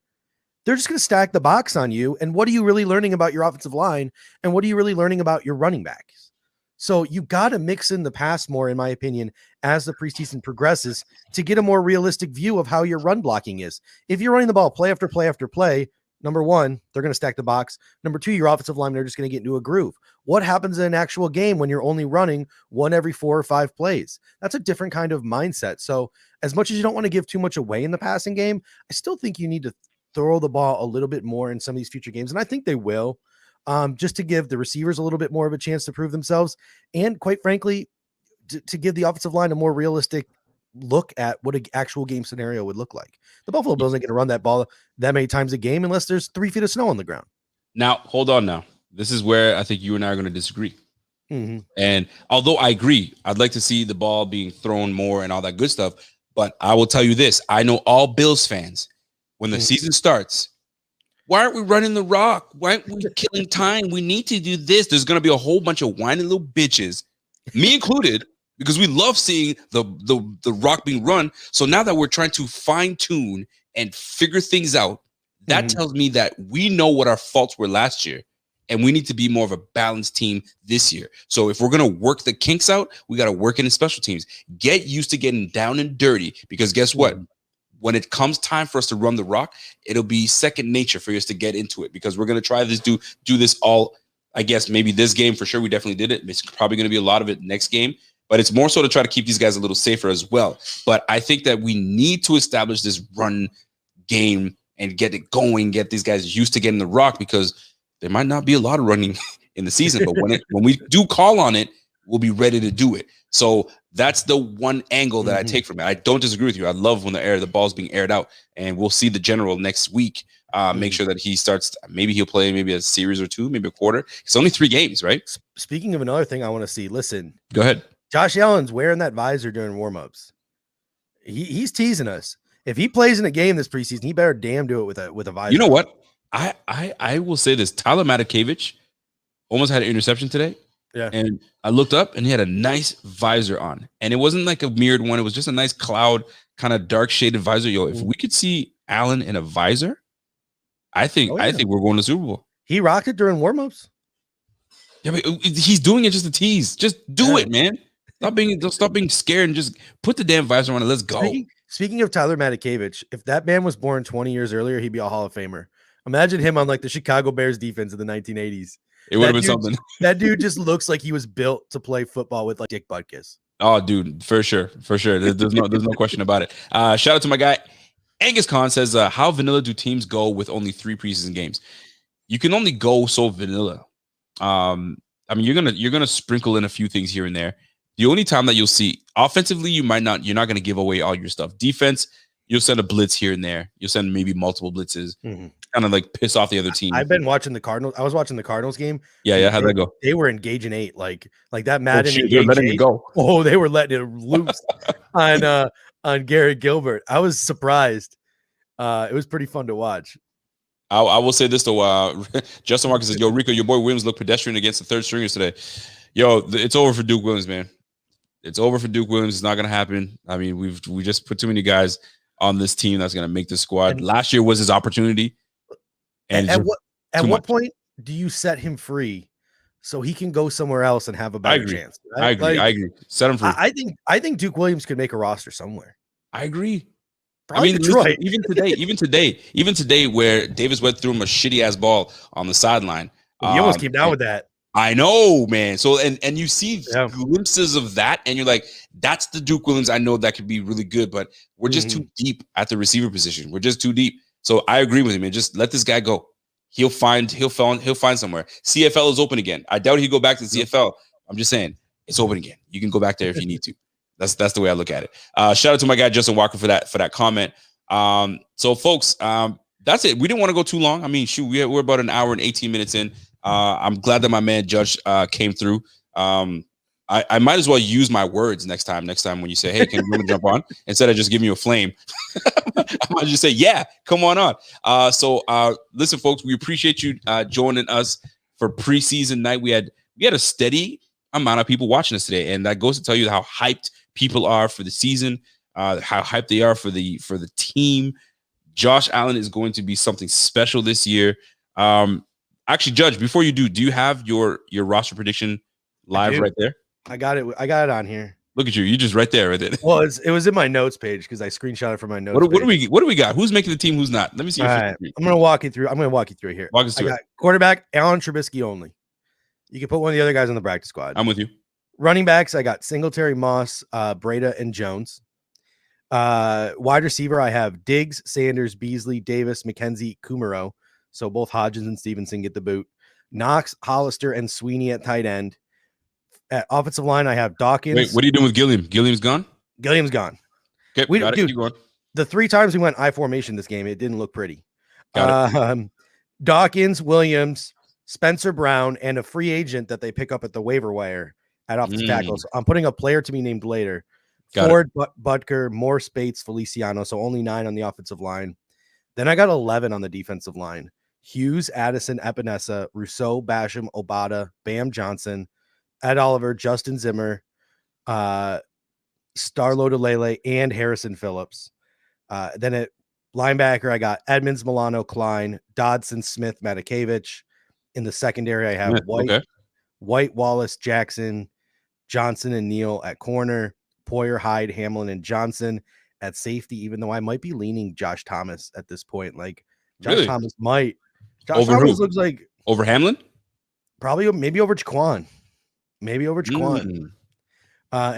they're just going to stack the box on you. And what are you really learning about your offensive line? And what are you really learning about your running backs? So you got to mix in the pass more, in my opinion, as the preseason progresses to get a more realistic view of how your run blocking is. If you're running the ball play after play after play, number one, they're going to stack the box. Number two, your offensive linemen are just going to get into a groove. What happens in an actual game when you're only running one every 4 or 5 plays? That's a different kind of mindset. So as much as you don't want to give too much away in the passing game, I still think you need to throw the ball a little bit more in some of these future games. And I think they will, just to give the receivers a little bit more of a chance to prove themselves. And quite frankly, to give the offensive line a more realistic look at what an actual game scenario would look like. The Buffalo Bills ain't going to run that ball that many times a game unless there's 3 feet of snow on the ground. Now, hold on now. This is where I think you and I are going to disagree. And although I agree, I'd like to see the ball being thrown more and all that good stuff. But I will tell you this. I know all Bills fans, when the season starts, why aren't we running the rock? Why aren't we killing time? We need to do this. There's going to be a whole bunch of whining little bitches, me included, because we love seeing the rock being run. So now that we're trying to fine tune and figure things out, that tells me that we know what our faults were last year, and we need to be more of a balanced team this year. So if we're going to work the kinks out, we got to work it in special teams. Get used to getting down and dirty, because guess what? When it comes time for us to run the rock, it'll be second nature for us to get into it, because we're going to try this, do this all, I guess, maybe this game for sure. We definitely did it. It's probably going to be a lot of it next game, but it's more so to try to keep these guys a little safer as well. But I think that we need to establish this run game and get it going, get these guys used to getting the rock, because there might not be a lot of running in the season, but when we do call on it, we'll be ready to do it. So that's the one angle that I take from it. I don't disagree with you. I love when the ball's being aired out, and we'll see the general next week. Make sure that he starts. Maybe he'll play maybe a series or two, maybe a quarter. It's only 3 games, right? Speaking of another thing I want to see, listen. Go ahead. Josh Allen's wearing that visor during warmups. He's teasing us. If he plays in a game this preseason, he better damn do it with a visor. You know what? I will say this. Tyler Matakevich almost had an interception today. Yeah. And I looked up and he had a nice visor on. And it wasn't like a mirrored one. It was just a nice cloud, kind of dark shaded visor. Yo, if we could see Allen in a visor, I think we're going to the Super Bowl. He rocked it during warmups. Yeah, but he's doing it just to tease. Just do it, man. Stop being scared and just put the damn visor on and let's go. Speaking of Tyler Matakevich, if that man was born 20 years earlier, he'd be a Hall of Famer. Imagine him on like the Chicago Bears defense in the 1980s. It would have been something. That dude just looks like he was built to play football with like Dick Butkus. Oh, dude, for sure. There's no question about it. Shout out to my guy Angus Khan says, how vanilla do teams go with only 3 preseason games? You can only go so vanilla. I mean, you're gonna sprinkle in a few things here and there. The only time that you'll see offensively, you're not going to give away all your stuff. Defense, you'll send a blitz here and there. You'll send maybe multiple blitzes, kind of like piss off the other team. I've been watching the Cardinals. I was watching the Cardinals game. Yeah. How'd that go? They were engaging 8, like that Madden. They're letting it go. Oh, they were letting it loose on Garrett Gilbert. I was surprised. It was pretty fun to watch. I will say this though. Justin Marquez says, "Yo, Rico, your boy Williams looked pedestrian against the third stringers today." Yo, it's over for Duke Williams, man. It's over for Duke Williams. It's not going to happen. I mean, we just put too many guys on this team that's going to make the squad. Last year was his opportunity. And at what point do you set him free so he can go somewhere else and have a better chance? Right? I agree. Set him free. I think Duke Williams could make a roster somewhere. I agree. Probably Detroit. Listen, even today, where Davis Webb threw him a shitty ass ball on the sideline. He almost came down with that. I know, man. So and you see glimpses of that, and you're like, that's the Duke Williams I know that could be really good, but we're just too deep at the receiver position. We're just too deep. So I agree with him, man. Just let this guy go. He'll find somewhere. CFL is open again. I doubt he'll go back to the CFL. I'm just saying it's open again. You can go back there if you need to. That's the way I look at it. Shout out to my guy Justin Walker for that comment. So folks, that's it. We didn't want to go too long. I mean, shoot, we're about an hour and 18 minutes in. I'm glad that my man Judge came through. I might as well use my words next time when you say, hey, can you jump on? Instead of just giving you a flame. I might just say, yeah, come on. So listen, folks, we appreciate you joining us for preseason night. We had a steady amount of people watching us today, and that goes to tell you how hyped people are for the season, how hyped they are for the team. Josh Allen is going to be something special this year. Actually, Judge, before you do you have your roster prediction live right there? I got it. I got it on here. Look at you. You just right there. Well, it was in my notes page because I screenshot it from my notes. What do we got? Who's making the team? Who's not? Let me see. All right. I'm going to walk you through. Here. Walk us through it. Quarterback, Allen Trubisky only. You can put one of the other guys on the practice squad. I'm with you. Running backs, I got Singletary, Moss, Breida, and Jones. Wide receiver, I have Diggs, Sanders, Beasley, Davis, McKenzie, Kumaro. So both Hodgins and Stevenson get the boot. Knox, Hollister, and Sweeney at tight end. At offensive line, I have Dawkins. Wait, what are you doing with Gilliam? Gilliam's gone? Gilliam's gone. Okay, keep going. The 3 times we went I formation this game, it didn't look pretty. Dawkins, Williams, Spencer Brown, and a free agent that they pick up at the waiver wire at offensive tackle. So I'm putting a player to be named later. Ford, Butker, Morse, Bates, Feliciano. So only 9 on the offensive line. Then I got 11 on the defensive line. Hughes, Addison, Epinesa, Rousseau, Basham, Obata, Bam Johnson, Ed Oliver, Justin Zimmer, Starlo DeLele, and Harrison Phillips. Then at linebacker, I got Edmonds, Milano, Klein, Dodson, Smith, Matakevich. In the secondary, I have White, Wallace, Jackson, Johnson, and Neal at corner, Poyer, Hyde, Hamlin, and Johnson at safety, even though I might be leaning Josh Thomas at this point. Like, Josh Thomas might. Josh Thomas looks like over Hamlin? Probably, maybe over Jaquan. And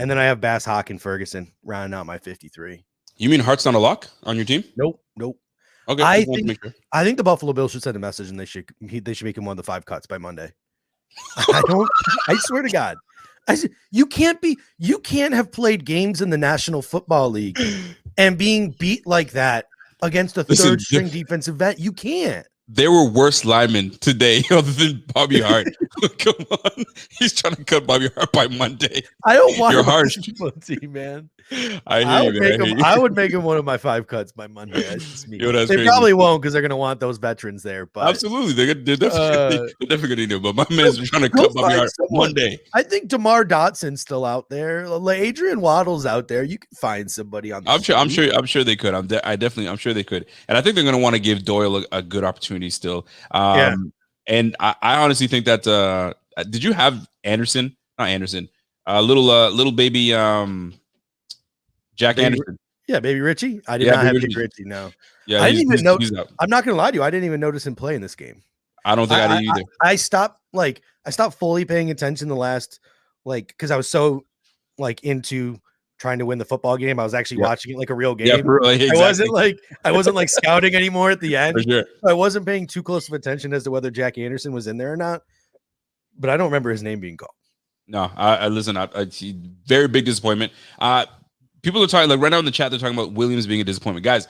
then I have Bass, Haack, and Ferguson rounding out my 53. You mean Hart's not a lock on your team? Nope. Okay. I think the Buffalo Bills should send a message and they should make him one of the 5 cuts by Monday. I swear to God. You can't have played games in the National Football League and being beat like that against a third string defensive vet. You can't. There were worse linemen today other than Bobby Hart. Come on. He's trying to cut Bobby Hart by Monday. I don't want You're harsh, team, man. I would make him one of my 5 cuts by Monday. They crazy. Probably won't because they're going to want those veterans there. But absolutely, they're definitely going to do. But my man's trying to cut Bobby Hart Monday. I think DeMar Dotson's still out there. Adrian Waddle's out there. You can find somebody on. I'm sure they could. I'm sure they could. And I think they're going to want to give Doyle a good opportunity still. And I honestly think that did you have Anderson? Not Anderson. Little baby Jack Anderson. Yeah, baby Richie. I did not have baby Richie. No. Yeah, I didn't even know. I'm not gonna lie to you. I didn't even notice him play in this game. I don't think I did either. I stopped fully paying attention the last because I was so into trying to win the football game. I was actually watching it like a real game. Yeah, exactly. I wasn't scouting anymore at the end. For sure. I wasn't paying too close of attention as to whether Jack Anderson was in there or not. But I don't remember his name being called. No, I listen. Very big disappointment. People are talking right now in the chat. They're talking about Williams being a disappointment. Guys,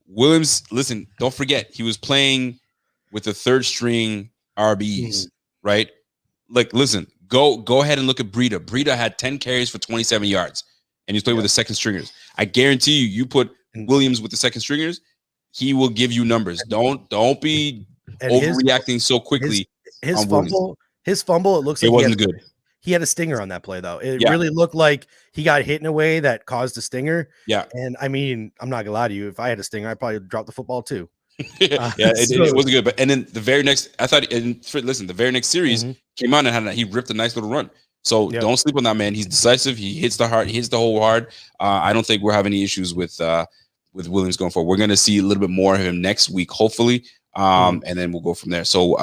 Williams. Listen, don't forget he was playing with the 3rd string RBs, right? Listen. Go ahead and look at Breida. Breida had 10 carries for 27 yards. And he's playing with the 2nd stringers. I guarantee you put Williams with the 2nd stringers, he will give you numbers. Don't be overreacting so quickly. His fumble, it looks like it wasn't good. He had a stinger on that play, though. It really looked like he got hit in a way that caused a stinger. Yeah. And I mean, I'm not gonna lie to you. If I had a stinger, I'd probably drop the football too. It wasn't good. But and then the very next, the very next series came on and he ripped a nice little run. So don't sleep on that man. He's decisive. He hits the heart. He hits the whole hard. I don't think we're having any issues with Williams going forward. We're going to see a little bit more of him next week, hopefully, and then we'll go from there. So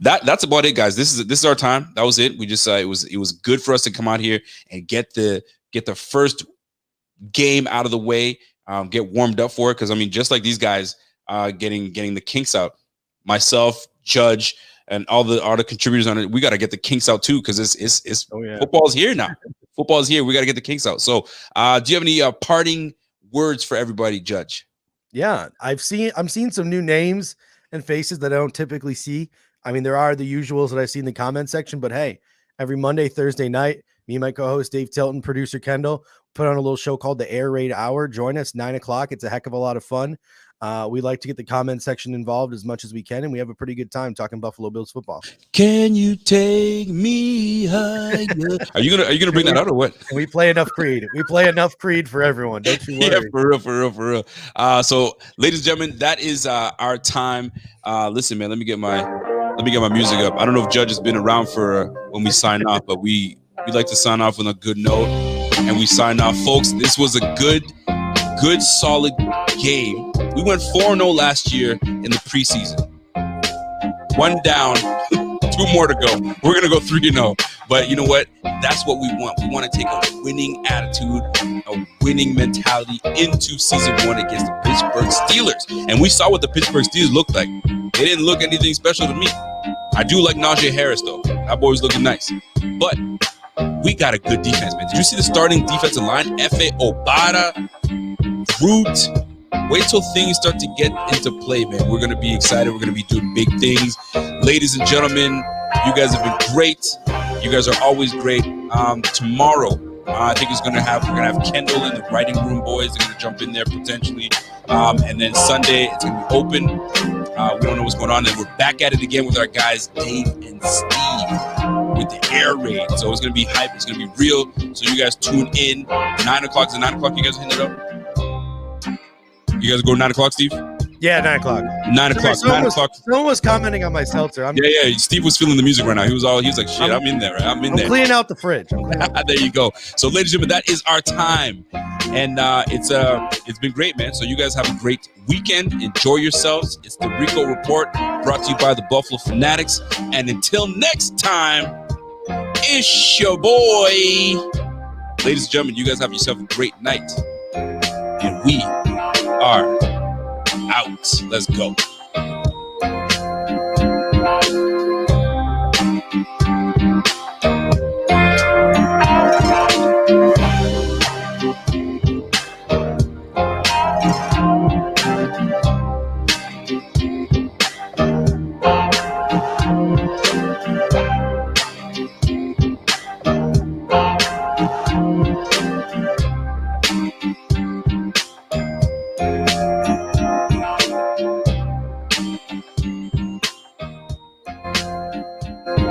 that's about it, guys. This is our time. That was it. We just it was good for us to come out here and get the first game out of the way, get warmed up for it. Because I mean, just like these guys getting the kinks out, myself, Judge, and all the contributors on it, we got to get the kinks out too, because it's football's here now. Football's here. We got to get the kinks out. So, do you have any parting words for everybody, Judge? Yeah, I'm seeing some new names and faces that I don't typically see. I mean, there are the usuals that I see in the comment section, but hey, every Monday, Thursday night, me and my co-host Dave Tilton, producer Kendall, put on a little show called the Air Raid Hour. Join us 9:00. It's a heck of a lot of fun. We like to get the comment section involved as much as we can, and we have a pretty good time talking Buffalo Bills football. Can you take me higher? Are you gonna bring that out or what? We play enough Creed. We play enough Creed for everyone. Don't you worry. Yeah, for real. So, ladies and gentlemen, that is our time. Listen, man, let me get my music up. I don't know if Judge has been around for when we sign off, but we like to sign off on a good note, and we sign off, folks. This was a good, solid game. We went 4-0 last year in the preseason. 1 down, 2 more to go. We're going to go 3-0. But you know what? That's what we want. We want to take a winning attitude, a winning mentality into season 1 against the Pittsburgh Steelers. And we saw what the Pittsburgh Steelers looked like. They didn't look anything special to me. I do like Najee Harris, though. That boy's looking nice. But we got a good defense, man. Did you see the starting defensive line? F.A. Obata, Root, Wait till things start to get into play, man. We're going to be excited. We're going to be doing big things. Ladies and gentlemen, you guys have been great. You guys are always great. Tomorrow, I think we're gonna have Kendall in the writing room, boys. They're gonna jump in there potentially. And then Sunday, it's gonna be open. We don't know what's going on. And we're back at it again with our guys, Dave and Steve, with the air raid. So it's gonna be hype. It's gonna be real. So you guys tune in. 9 o'clock. Is it 9 o'clock? You guys hitting it up? You guys go 9 o'clock, Steve? Yeah, 9 o'clock. 9 o'clock. 9 o'clock. Someone was commenting on my seltzer. Yeah. Steve was feeling the music right now. He was like, shit, I'm in there. Right? I'm there. Cleaning out the fridge. There you go. So, ladies and gentlemen, that is our time, and it's been great, man. So, you guys have a great weekend. Enjoy yourselves. It's the Rico Report, brought to you by the Buffalo Fanatics. And until next time, it's your boy. Ladies and gentlemen, you guys have yourself a great night, and we are out. Let's go.